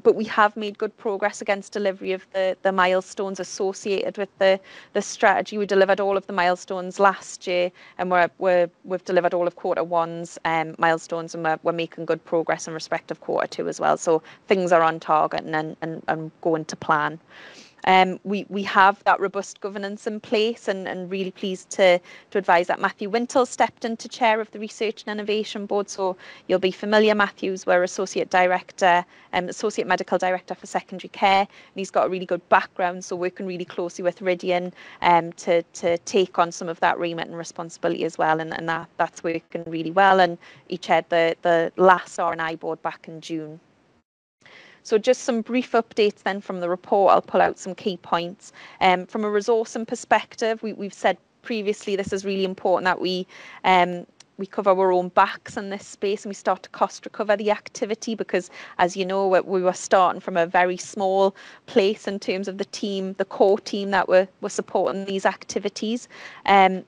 But we have made good progress against delivery of the milestones associated with the strategy. We delivered all of the milestones last year, and we've delivered all of Q1's milestones, and we're making good progress in respect of Q2 as well. So things are on target and going to plan. We have that robust governance in place, and really pleased to advise that Matthew Wintle stepped into chair of the Research and Innovation Board. So you'll be familiar, Matthew's were Associate Medical Director for Secondary Care, and he's got a really good background, so working really closely with Rydian to take on some of that remit and responsibility as well, and that's working really well. And he chaired the last R&I board back in June. So just some brief updates then from the report. I'll pull out some key points. From a resourcing perspective, we've said previously this is really important that we cover our own backs in this space, and we start to cost recover the activity, because as you know, we were starting from a very small place in terms of the team, the core team that were supporting these activities.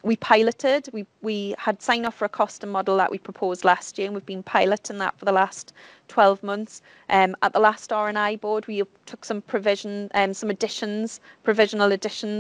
We piloted, we had sign off for a costing model that we proposed last year, and we've been piloting that for the last 12 months. At the last R&I board, we took some provisional additions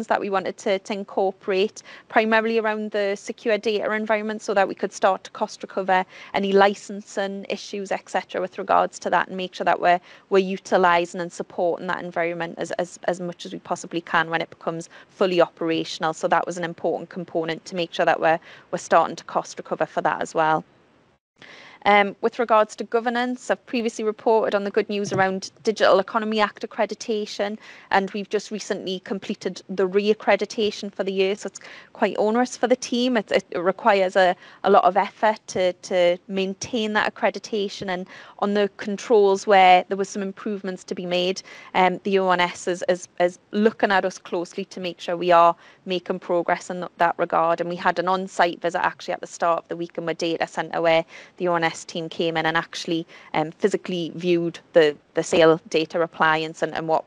that we wanted to incorporate, primarily around the secure data environment, so that we could start to cost recover any licensing issues, etc., with regards to that, and make sure that we're utilising and supporting that environment as much as we possibly can when it becomes fully operational. So that was an important component to make sure that we're starting to cost recover for that as well. With regards to governance, I've previously reported on the good news around Digital Economy Act accreditation, and we've just recently completed the re-accreditation for the year, so it's quite onerous for the team. It requires a lot of effort to maintain that accreditation, and on the controls where there was some improvements to be made, the ONS is looking at us closely to make sure we are making progress in that regard. And we had an on-site visit actually at the start of the week in my data centre, where the ONS team came in and actually physically viewed the sale data appliance and what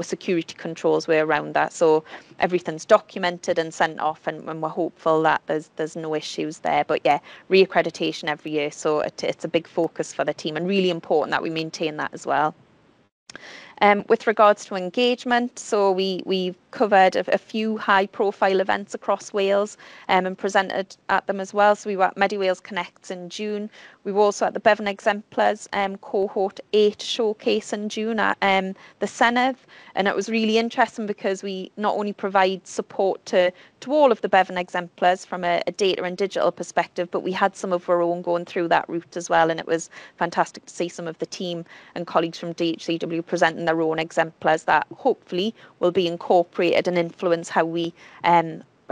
security controls were around that. So everything's documented and sent off, and we're hopeful that there's no issues there. But yeah, re-accreditation every year, so it's a big focus for the team, and really important that we maintain that as well. With regards to engagement, so we covered a few high-profile events across Wales and presented at them as well. So we were at MediWales Connects in June. We were also at the Bevan Exemplars Cohort 8 showcase in June at the Senedd, and it was really interesting because we not only provide support to all of the Bevan Exemplars from a data and digital perspective, but we had some of our own going through that route as well, and it was fantastic to see some of the team and colleagues from DHCW presenting their own exemplars that hopefully will be incorporated and influence how we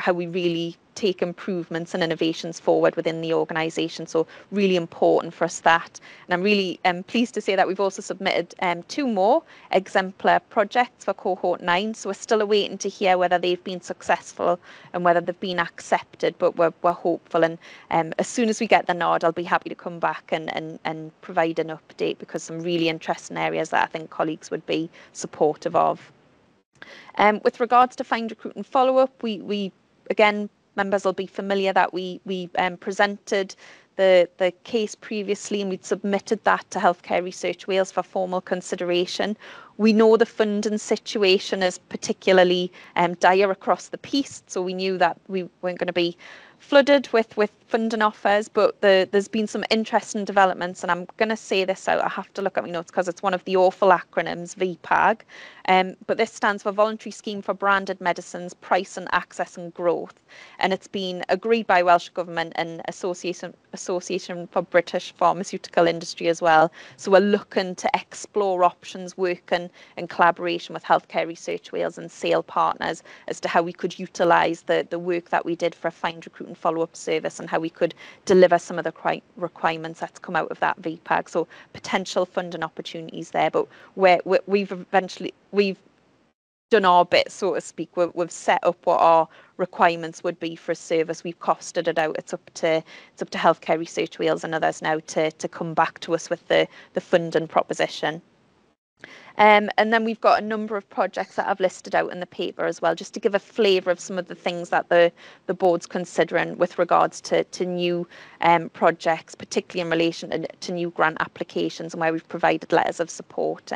really take improvements and innovations forward within the organisation. So really important for us that. And I'm really pleased to say that we've also submitted 2 more exemplar projects for cohort 9. So we're still awaiting to hear whether they've been successful and whether they've been accepted, but we're hopeful. And as soon as we get the nod, I'll be happy to come back and provide an update, because some really interesting areas that I think colleagues would be supportive of. With regards to Find, Recruit and Follow-up, we again, members will be familiar that we presented the case previously, and we'd submitted that to Healthcare Research Wales for formal consideration. We know the funding situation is particularly dire across the piece, so we knew that we weren't going to be flooded with funding offers, but there's been some interesting developments, and I'm going to say this out. I have to look at my notes because it's one of the awful acronyms, VPAG. But this stands for Voluntary Scheme for Branded Medicines, Price and Access and Growth. And it's been agreed by Welsh Government and Association for British Pharmaceutical Industry as well. So we're looking to explore options, working in collaboration with Healthcare Research Wales and SAIL partners as to how we could utilise the work that we did for a Find, Recruit and Follow-up service, and how we could deliver some of the requirements that's come out of that VPAG. So potential funding opportunities there, but we've done our bit, so to speak. We've set up what our requirements would be for a service. We've costed it out. It's up to Healthcare Research Wales and others now to come back to us with the funding proposition. And then we've got a number of projects that I've listed out in the paper as well, just to give a flavour of some of the things that the board's considering with regards to new projects, particularly in relation to new grant applications, and where we've provided letters of support.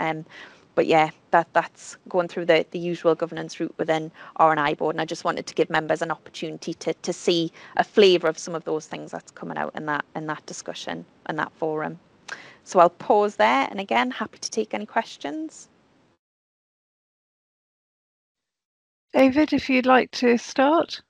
But yeah, that's going through the usual governance route within R&I board, and I just wanted to give members an opportunity to see a flavour of some of those things that's coming out in that discussion and that forum. So I'll pause there, and again, happy to take any questions. David, if you'd like to start.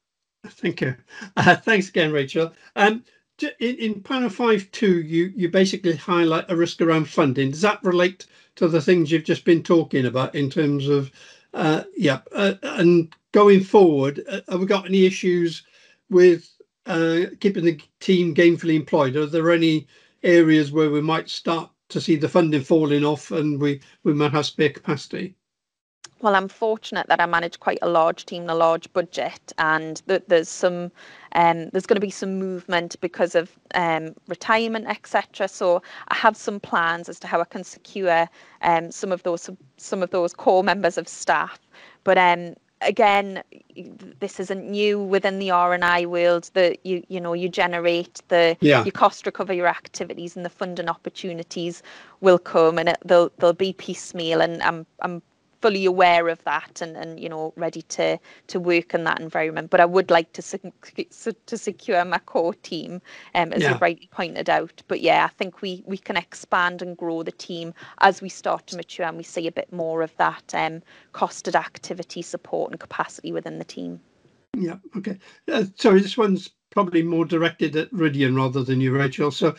Thank you. Thanks again, Rachel. In panel 5.2, you basically highlight a risk around funding. Does that relate to the things you've just been talking about in terms of, and going forward, have we got any issues with keeping the team gainfully employed? Are there any areas where we might start to see the funding falling off and we might have spare capacity? Well, I'm fortunate that I manage quite a large team and a large budget, and there's going to be some movement because of retirement, etc. So I have some plans as to how I can secure some of those core members of staff. But again, this isn't new within the R&I world, that you generate you cost recover your activities, and the funding opportunities will come, and they'll be piecemeal, and I'm fully aware of that, and ready to work in that environment. But I would like to secure my core team, as you rightly pointed out. But yeah, I think we can expand and grow the team as we start to mature and we see a bit more of that costed activity support and capacity within the team. Yeah, okay. Sorry, this one's probably more directed at Rydian rather than you, Rachel. So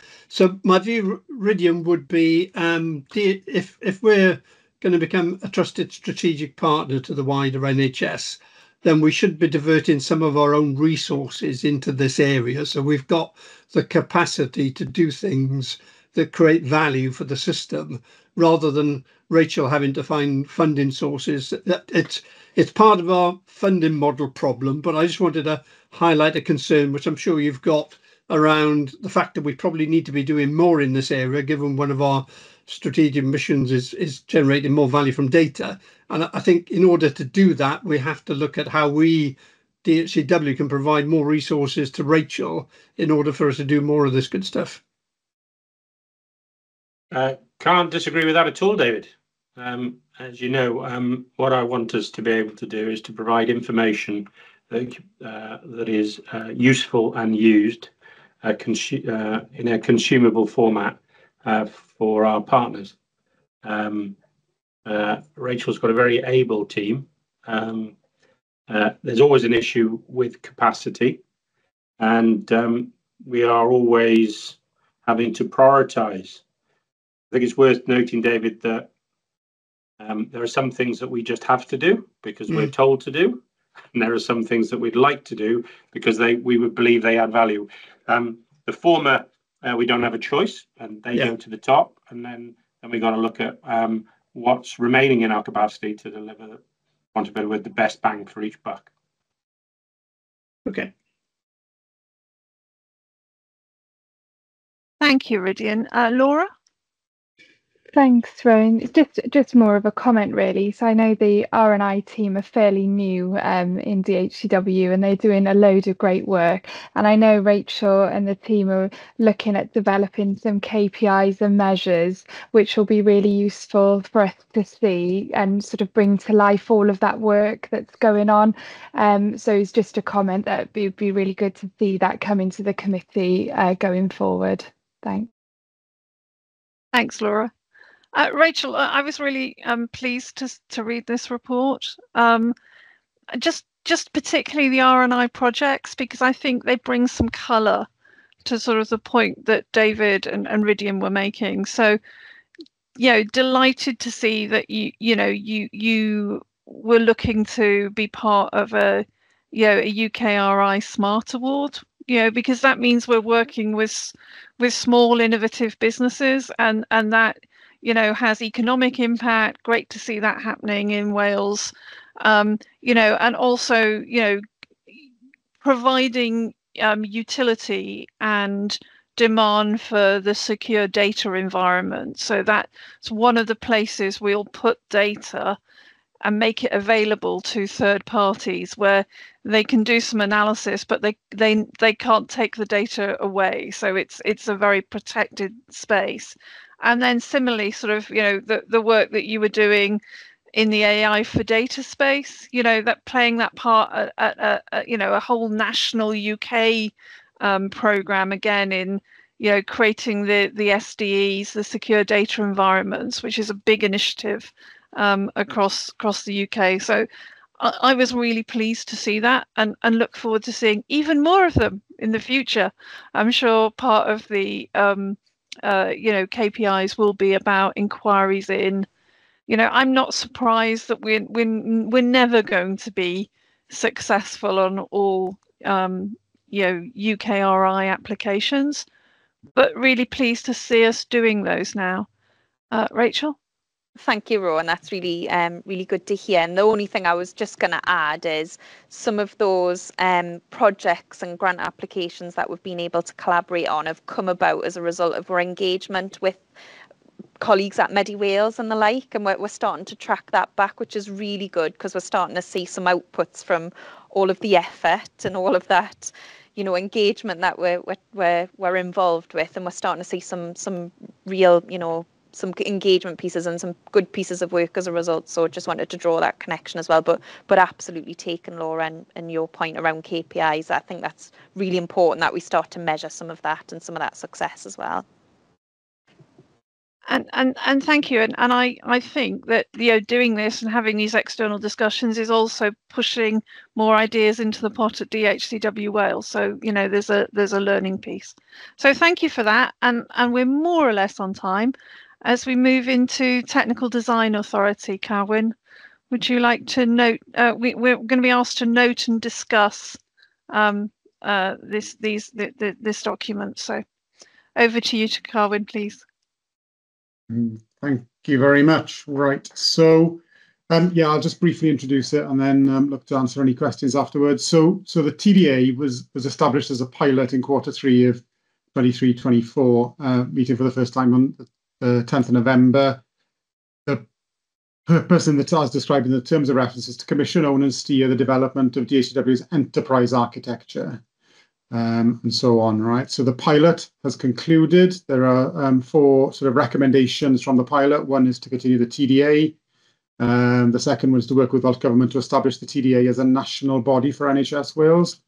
my view, Rydian, would be if we're going to become a trusted strategic partner to the wider NHS, then we should be diverting some of our own resources into this area. So we've got the capacity to do things that create value for the system, rather than Rachel having to find funding sources. It's part of our funding model problem, but I just wanted to highlight a concern, which I'm sure you've got, around the fact that we probably need to be doing more in this area, given one of our strategic missions is generating more value from data. And I think in order to do that, we have to look at how we, DHCW, can provide more resources to Rachel in order for us to do more of this good stuff. Can't disagree with that at all, David. As you know, what I want us to be able to do is to provide information that is useful and used in a consumable format for our partners. Rachel's got a very able team. There's always an issue with capacity, and we are always having to prioritise. I think it's worth noting, David, that there are some things that we just have to do because we're told to do, and there are some things that we'd like to do because we would believe they add value. The former, we don't have a choice, and they go to the top, and then we've got to look at what's remaining in our capacity to deliver, want to better with the best bang for each buck. Okay. Thank you, Rydian. Laura? Thanks, Rowan. It's just more of a comment, really. So I know the R&I team are fairly new in DHCW, and they're doing a load of great work. And I know Rachel and the team are looking at developing some KPIs and measures, which will be really useful for us to see and sort of bring to life all of that work that's going on. So it's just a comment that it'd be really good to see that come into the committee going forward. Thanks. Thanks, Laura. Rachel, I was really pleased to read this report. Just particularly the R&I projects, because I think they bring some colour to sort of the point that David and Rydian were making. So, delighted to see that you were looking to be part of a UKRI Smart Award. Because that means we're working with small innovative businesses, and that has economic impact. Great to see that happening in Wales, and also providing utility and demand for the secure data environment. So that's one of the places we'll put data and make it available to third parties, where they can do some analysis, but they can't take the data away. So it's a very protected space. And then similarly, sort of, the work that you were doing in the AI for data space, that playing that part at a whole national UK program, again, in creating the SDEs, the secure data environments, which is a big initiative across the UK. So I was really pleased to see that, and look forward to seeing even more of them in the future. I'm sure part of the KPIs will be about inquiries in. I'm not surprised that we're never going to be successful on all UKRI applications, but really pleased to see us doing those now. Rachel? Thank you, Rowan. That's really really good to hear. And the only thing I was just going to add is some of those projects and grant applications that we've been able to collaborate on have come about as a result of our engagement with colleagues at Medi Wales and the like, and we're starting to track that back, which is really good because we're starting to see some outputs from all of the effort and all of that, engagement that we're involved with, and we're starting to see some real, some engagement pieces and some good pieces of work as a result. So just wanted to draw that connection as well. But absolutely taken, Laura, and your point around KPIs. I think that's really important that we start to measure some of that and some of that success as well. And thank you. And I think that doing this and having these external discussions is also pushing more ideas into the pot at DHCW Wales. So there's a learning piece. So thank you for that. And we're more or less on time. As we move into Technical Design Authority, Carwyn, would you like to note? We're going to be asked to note and discuss this document. So over to you, Carwyn, please. Thank you very much. Right. So, I'll just briefly introduce it and then look to answer any questions afterwards. So the TDA was established as a pilot in Q3 of 23-24, meeting for the first time on the 10th of November. The purpose as described in the terms of reference is to commission, own and steer the development of DHCW's enterprise architecture, and so on, right? So the pilot has concluded. There are 4 sort of recommendations from the pilot. One is to continue the TDA. The second was to work with Welsh Government to establish the TDA as a national body for NHS Wales.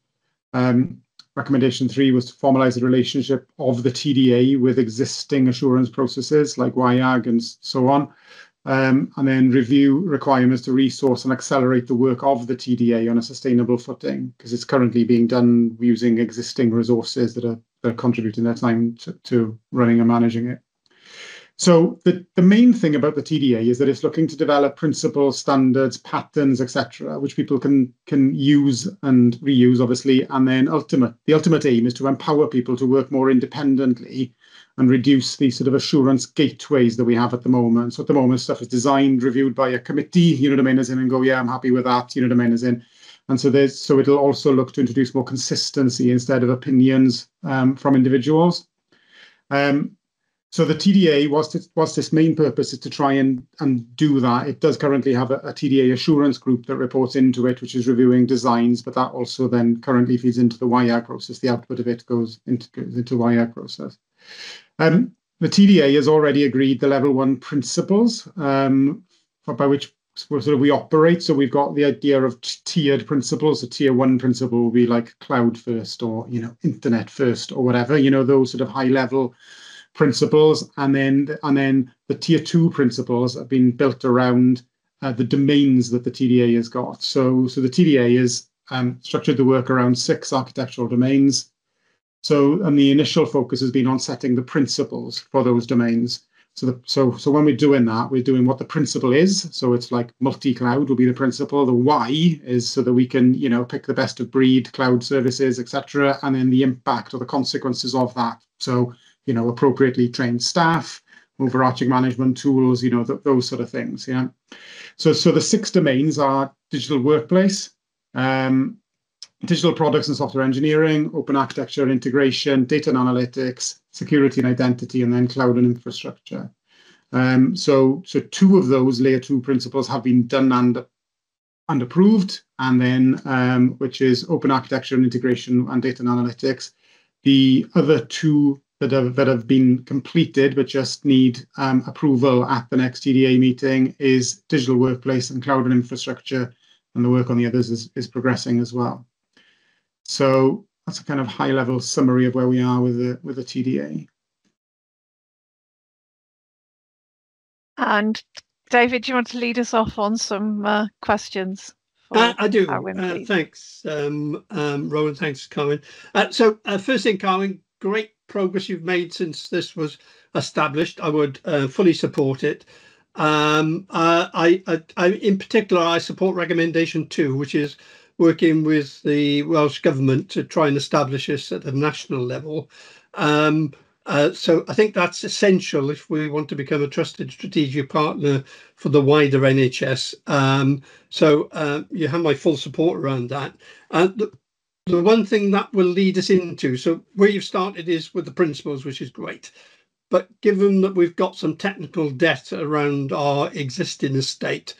Recommendation 3 was to formalise the relationship of the TDA with existing assurance processes like WIAG and so on. And then review requirements to resource and accelerate the work of the TDA on a sustainable footing, because it's currently being done using existing resources that are contributing their time to running and managing it. So the main thing about the TDA is that it's looking to develop principles, standards, patterns, etc., which people can use and reuse, obviously. And then the ultimate aim is to empower people to work more independently and reduce the sort of assurance gateways that we have at the moment. So at the moment, stuff is designed, reviewed by a committee, as in, and go, yeah, I'm happy with that, as in. And so it'll also look to introduce more consistency instead of opinions from individuals. So the TDA, whilst its main purpose is to try and do that, it does currently have a TDA assurance group that reports into it, which is reviewing designs, but that also then currently feeds into the WIAG process. The output of it goes into WIAG process. The TDA has already agreed the level 1 principles by which we operate. So we've got the idea of tiered principles. The tier 1 principle will be like cloud first or internet first or whatever, those sort of high level principles, and then the tier 2 principles have been built around the domains that the TDA has got. So the TDA is structured the work around 6 architectural domains. And the initial focus has been on setting the principles for those domains. So when we're doing that, we're doing what the principle is. So it's like multi-cloud will be the principle. The why is so that we can pick the best of breed cloud services, etc., and then the impact or the consequences of that. So appropriately trained staff, overarching management tools, those sort of things. Yeah. So the 6 domains are digital workplace, digital products and software engineering, open architecture and integration, data and analytics, security and identity, and then cloud and infrastructure. So 2 of those layer 2 principles have been done and approved, and then which is open architecture and integration and data and analytics. The other 2 that have been completed but just need approval at the next TDA meeting is digital workplace and cloud and infrastructure, and the work on the others is progressing as well. So that's a kind of high-level summary of where we are with the TDA. And David, do you want to lead us off on some questions I do. Carwyn, please. Thanks, Rowan. Thanks, Carwyn. First thing, Carwyn, great progress you've made since this was established. I would fully support it. I in particular, I support recommendation 2, which is working with the Welsh Government to try and establish this at a national level. So I think that's essential if we want to become a trusted strategic partner for the wider NHS. You have my full support around that. The one thing that will lead us into, so where you've started is with the principles, which is great. But given that we've got some technical debt around our existing estate,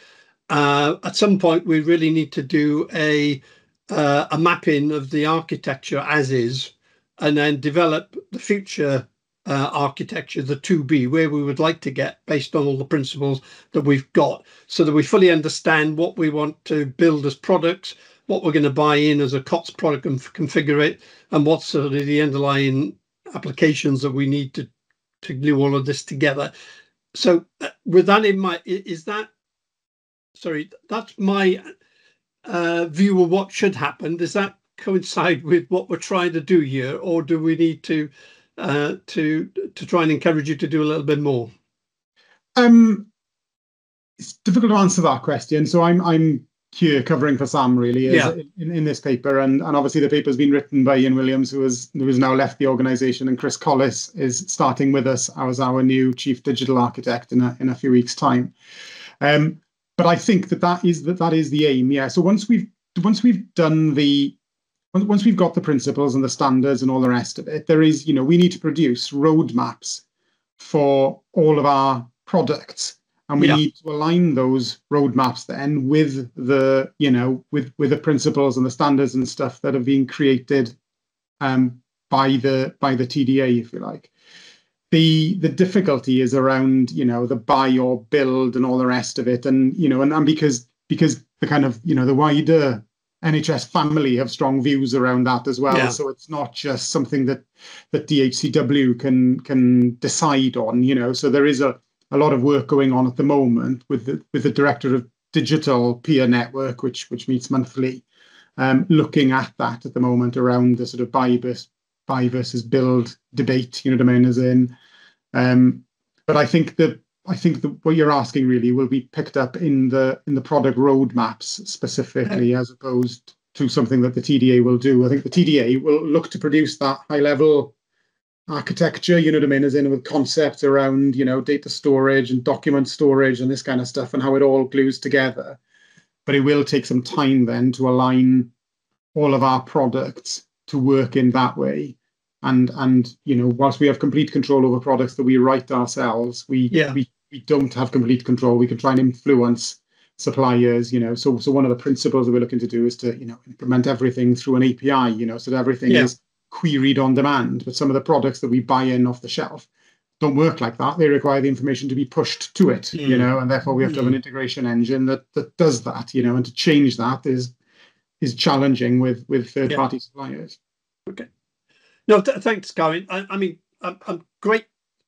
at some point we really need to do a mapping of the architecture as is, and then develop the future architecture, the 2B, where we would like to get based on all the principles that we've got, so that we fully understand what we want to build as products, what we're going to buy in as a COTS product and configure it, and what sort of the underlying applications that we need to glue all of this together. So with that in mind, that's my view of what should happen. Does that coincide with what we're trying to do here, or do we need to try and encourage you to do a little bit more? It's difficult to answer that question. So I'm here covering for Sam, really, in this paper, and obviously the paper's been written by Ian Williams, who has now left the organisation, and Chris Collis is starting with us as our new chief digital architect in a few weeks' time. But I think that is the aim. Yeah. So once we've got the principles and the standards and all the rest of it, there is, we need to produce roadmaps for all of our products. And we need to align those roadmaps then with the, with the principles and the standards and stuff that have been created by the TDA, if you like. The difficulty is around, the buy or build and all the rest of it, and because the kind of the wider NHS family have strong views around that as well. Yeah. So it's not just something that DHCW can decide on. So there is a lot of work going on at the moment with the Director of Digital peer network, which meets monthly, looking at that at the moment around the sort of buy versus build debate. You know what I mean? As in, but I think what you're asking really will be picked up in the product roadmaps specifically, as opposed to something that the TDA will do. I think the TDA will look to produce that high level architecture, you know what I mean, as in with concepts around, data storage and document storage and this kind of stuff and how it all glues together. But it will take some time then to align all of our products to work in that way. And whilst we have complete control over products that we write ourselves, we don't have complete control. We can try and influence suppliers, So one of the principles that we're looking to do is to, implement everything through an API, so that everything is queried on demand. But some of the products that we buy in off the shelf don't work like that. They require the information to be pushed to it, and therefore we have to have an integration engine that does that, and to change that is challenging with third-party suppliers. Okay. No, thanks, Carwyn. I mean, I'm great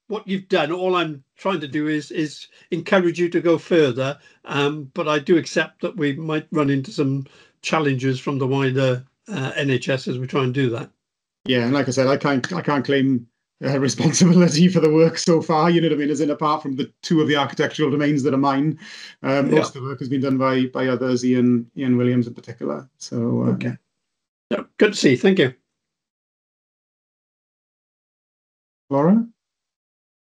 what you've done. All I'm trying to do is encourage you to go further, but I do accept that we might run into some challenges from the wider NHS as we try and do that. Yeah, and like I said, I can't claim responsibility for the work so far. You know what I mean? As in, apart from the 2 of the architectural domains that are mine, most of the work has been done by others, Ian Williams in particular. So okay, good to see. Thank you, Laura.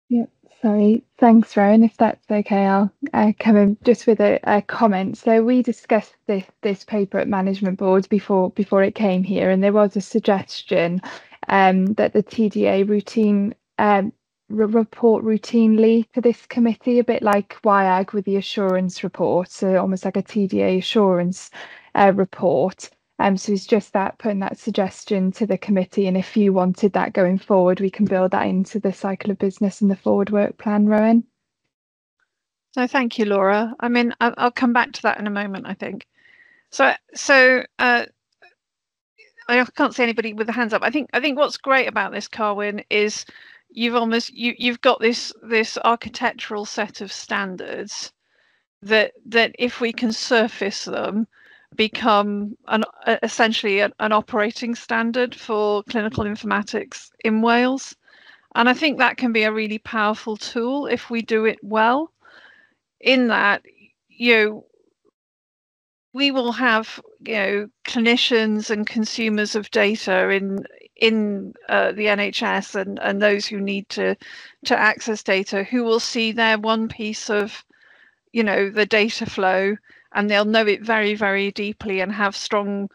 Yeah, sorry. Thanks, Rowan. If that's okay, I'll come in just with a comment. So we discussed this paper at Management Board before it came here, and there was a suggestion that the TDA report routinely to this committee, a bit like WIAG with the assurance report, so almost like a TDA assurance report. So it's just putting that suggestion to the committee, and if you wanted that going forward, we can build that into the cycle of business and the forward work plan, Rowan. So thank you, Laura. I mean, I'll come back to that in a moment, I think. So I can't see anybody with the hands up. I think what's great about this, Carwyn, is you've got this architectural set of standards that if we can surface them, become essentially an operating standard for clinical informatics in Wales. And I think that can be a really powerful tool if we do it well, in that, we will have, clinicians and consumers of data in the NHS and those who need to access data, who will see their one piece of, the data flow, and they'll know it very, very deeply and have strong,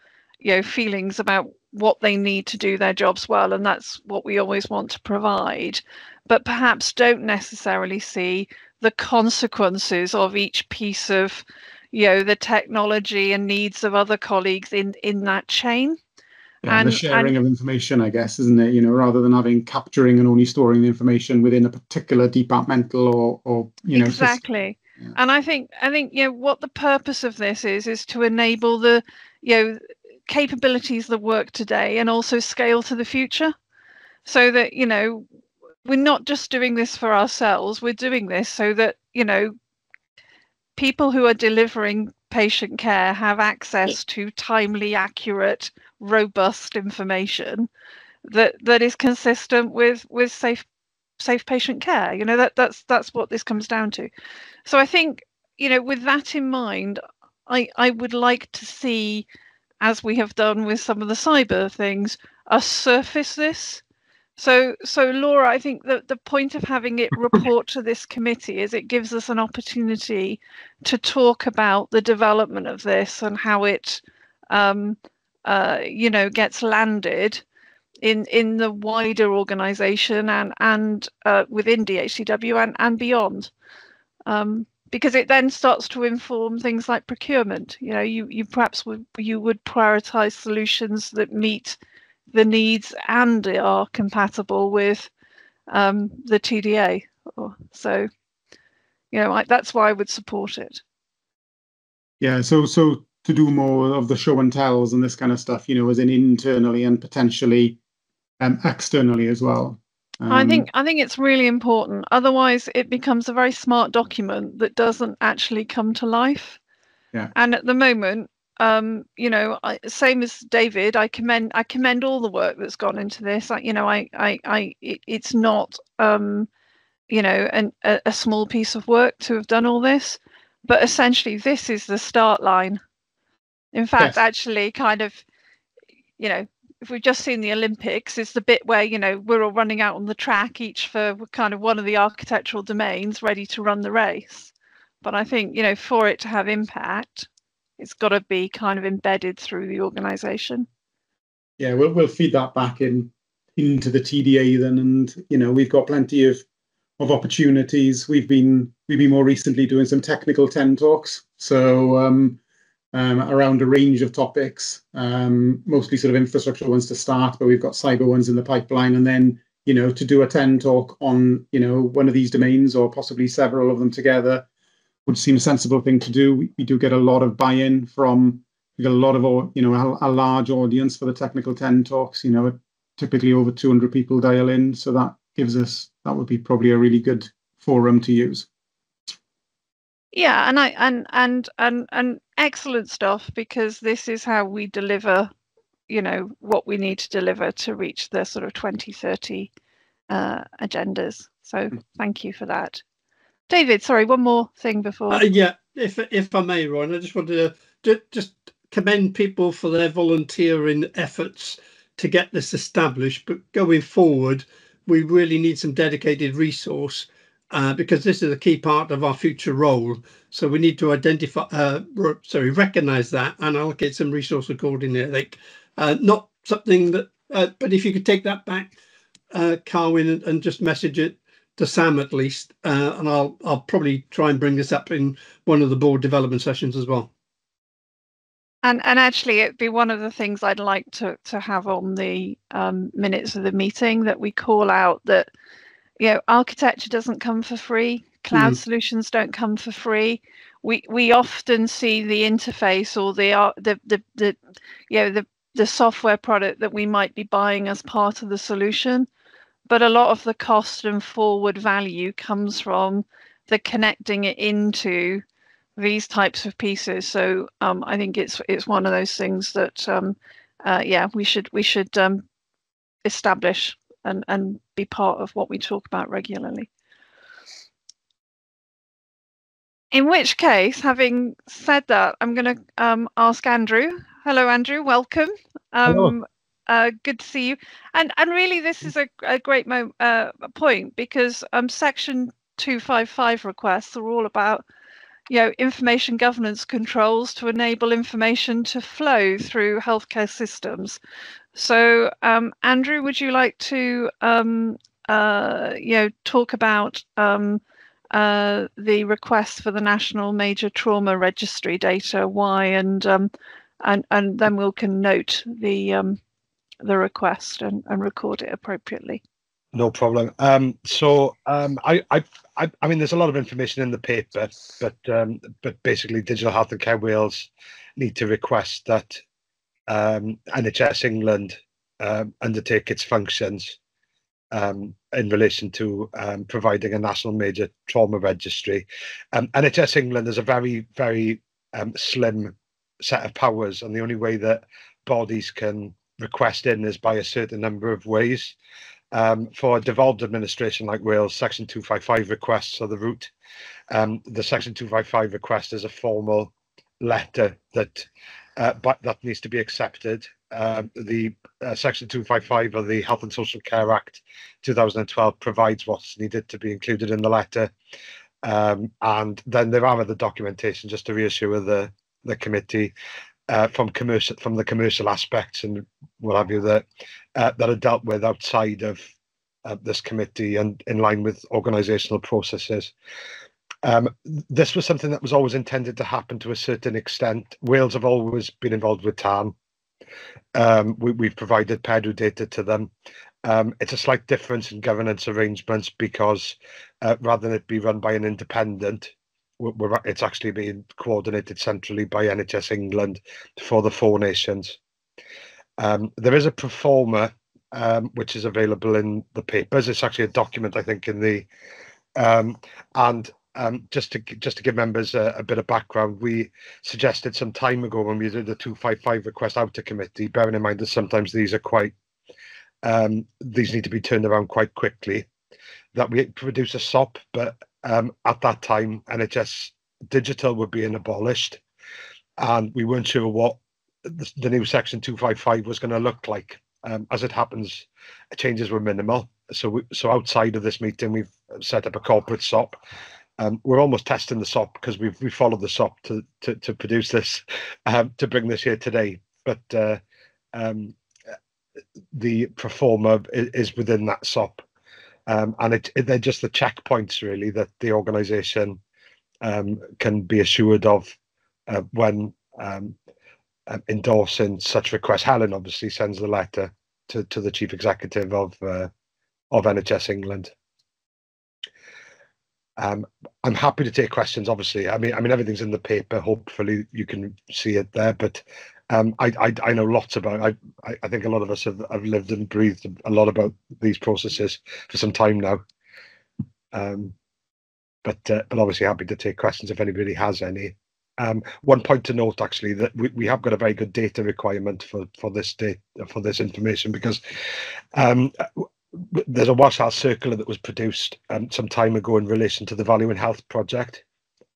feelings about what they need to do their jobs well. And that's what we always want to provide, but perhaps don't necessarily see the consequences of each piece of, the technology and needs of other colleagues in that chain. Yeah, and the sharing of information, I guess, isn't it? Rather than capturing and only storing the information within a particular departmental or exactly. Yeah. And I think what the purpose of this is to enable the capabilities that work today and also scale to the future, so that we're not just doing this for ourselves. We're doing this so that people who are delivering patient care have access to timely, accurate, robust information that is consistent with safe patient care. That's what this comes down to. So I think, with that in mind, I would like to see, as we have done with some of the cyber things, us surface this. So Laura, I think that the point of having it report to this committee is it gives us an opportunity to talk about the development of this and how it, gets landed in the wider organisation and within DHCW and beyond. Because it then starts to inform things like procurement. You perhaps would prioritise solutions that meet the needs and are compatible with the TDA. So, that's why I would support it. Yeah, so to do more of the show and tells and this kind of stuff, as in internally and potentially externally as well. I think it's really important. Otherwise, it becomes a very smart document that doesn't actually come to life. Yeah. And at the moment, same as David, I commend all the work that's gone into this. It's not a small piece of work to have done all this, but essentially this is the start line. In fact, Yes. actually, kind of, if we've just seen the Olympics, it's the bit where we're all running out on the track, each for kind of one of the architectural domains, ready to run the race. But I think for it to have impact, it's got to be kind of embedded through the organisation. Yeah, we'll feed that back into the TDA then, and we've got plenty of opportunities. We've been more recently doing some technical 10 talks, so around a range of topics, mostly sort of infrastructure ones to start, but we've got cyber ones in the pipeline, and then to do a 10 talk on one of these domains or possibly several of them together would seem a sensible thing to do. We do get a lot of buy-in from, we get a lot of, a large audience for the technical 10 talks, typically over 200 people dial in. So that would be probably a really good forum to use. Yeah, and excellent stuff, because this is how we deliver, what we need to deliver to reach the sort of 2030 agendas. So thank you for that. David, sorry, one more thing before. Yeah, if I may, Ryan, I just wanted to just commend people for their volunteering efforts to get this established. But going forward, we really need some dedicated resource because this is a key part of our future role. So we need to recognise that and allocate some resource accordingly. Not something that, but if you could take that back, Carwyn, and just message it to Sam at least, and I'll probably try and bring this up in one of the board development sessions as well. And actually, it'd be one of the things I'd like to have on the minutes of the meeting, that we call out that architecture doesn't come for free, cloud solutions don't come for free. We often see the interface or the software product that we might be buying as part of the solution. But a lot of the cost and forward value comes from the connecting it into these types of pieces. So I think it's one of those things that yeah, we should establish and be part of what we talk about regularly. In which case, having said that, I'm going to ask Andrew. Hello, Andrew. Welcome. Hello. Good to see you. And really, this is a great point, because Section 255 requests are all about, you know, information governance controls to enable information to flow through healthcare systems. So, Andrew, would you like to, you know, talk about the request for the National Major Trauma Registry data, why, and then we can note the request and record it appropriately. No problem. I mean, there's a lot of information in the paper, but basically, Digital Health and Care Wales need to request that NHS England undertake its functions in relation to providing a national major trauma registry. NHS England is a very, very slim set of powers, and the only way that bodies can request in is by a certain number of ways. For a devolved administration like Wales, Section 255 requests are the route. The Section 255 request is a formal letter that that needs to be accepted. The Section 255 of the Health and Social Care Act 2012 provides what's needed to be included in the letter. And then there are other documentation, just to reassure the committee, from the commercial aspects and what have you, that are dealt with outside of this committee and in line with organisational processes. This was something that was always intended to happen to a certain extent. Wales have always been involved with TAN. We've provided PEDU data to them. It's a slight difference in governance arrangements because rather than it be run by an independent, it's actually being coordinated centrally by NHS England for the 4 nations. There is a pro forma which is available in the papers. It's actually a document, I think, in the just to give members a bit of background, we suggested some time ago when we did the 255 request out to committee, bearing in mind that sometimes these are quite these need to be turned around quite quickly, that we produce a SOP, but at that time NHS Digital were being abolished and we weren't sure what the new Section 255 was going to look like. As it happens, changes were minimal. So outside of this meeting, we've set up a corporate SOP. We're almost testing the SOP because we followed the SOP to produce this, to bring this here today. But the pro forma is within that SOP. And they're just the checkpoints, really, that the organisation can be assured of when endorsing such requests. Helen obviously sends the letter to the Chief Executive of NHS England. I'm happy to take questions, obviously. I mean everything's in the paper. Hopefully you can see it there, but I know lots about. I think a lot of us have lived and breathed a lot about these processes for some time now. But obviously happy to take questions if anybody has any. One point to note, actually, that we have got a very good data requirement for this information, because there's a Welsh Health circular that was produced some time ago in relation to the Value in Health project,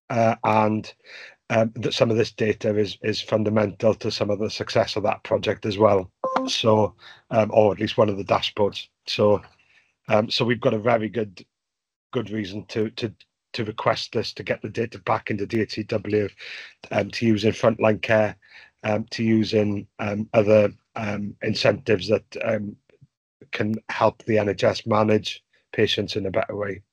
and that some of this data is fundamental to some of the success of that project as well. So, or at least one of the dashboards. So we've got a very good reason to request this, to get the data back into DHCW, to use in frontline care, to use in other incentives that can help the NHS manage patients in a better way.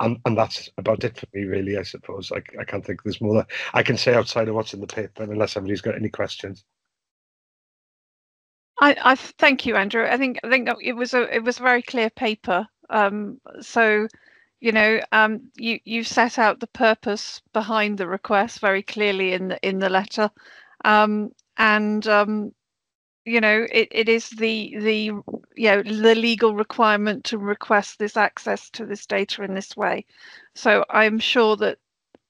And that's about it for me, really, I suppose. I can't think there's more that I can say outside of what's in the paper, unless somebody's got any questions. I thank you, Andrew. I think it was a very clear paper. So, you know, you set out the purpose behind the request very clearly in the letter, and you know, it is the legal requirement to request this access to this data in this way. So I'm sure that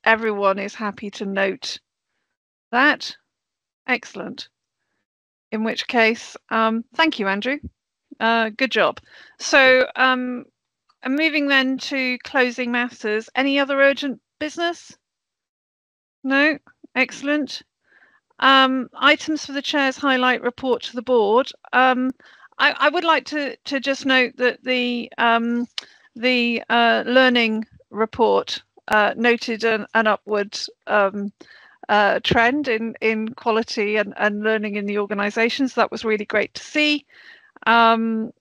everyone is happy to note that. Excellent. In which case, thank you, Andrew. Good job. So I'm moving then to closing matters. Any other urgent business? No? Excellent. Items for the chair's highlight report to the board. I would like to just note that the learning report noted an upward trend in quality and learning in the organisations. That was really great to see. And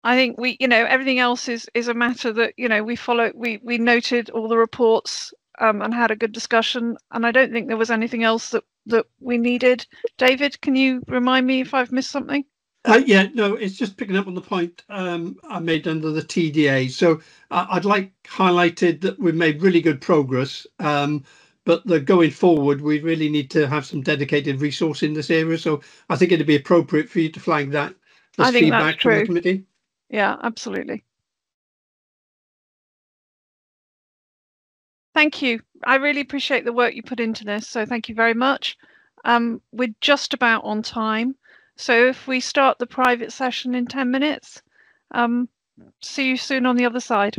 I think everything else is a matter that we noted all the reports and had a good discussion, and I don't think there was anything else that we needed. David, can you remind me if I've missed something? Yeah, no, it's just picking up on the point I made under the TDA. So I'd like highlighted that we've made really good progress, but going forward, we really need to have some dedicated resource in this area. So I think it'd be appropriate for you to flag that as feedback from the committee. Yeah, absolutely. Thank you. I really appreciate the work you put into this, so thank you very much. We're just about on time, so if we start the private session in 10 minutes, see you soon on the other side.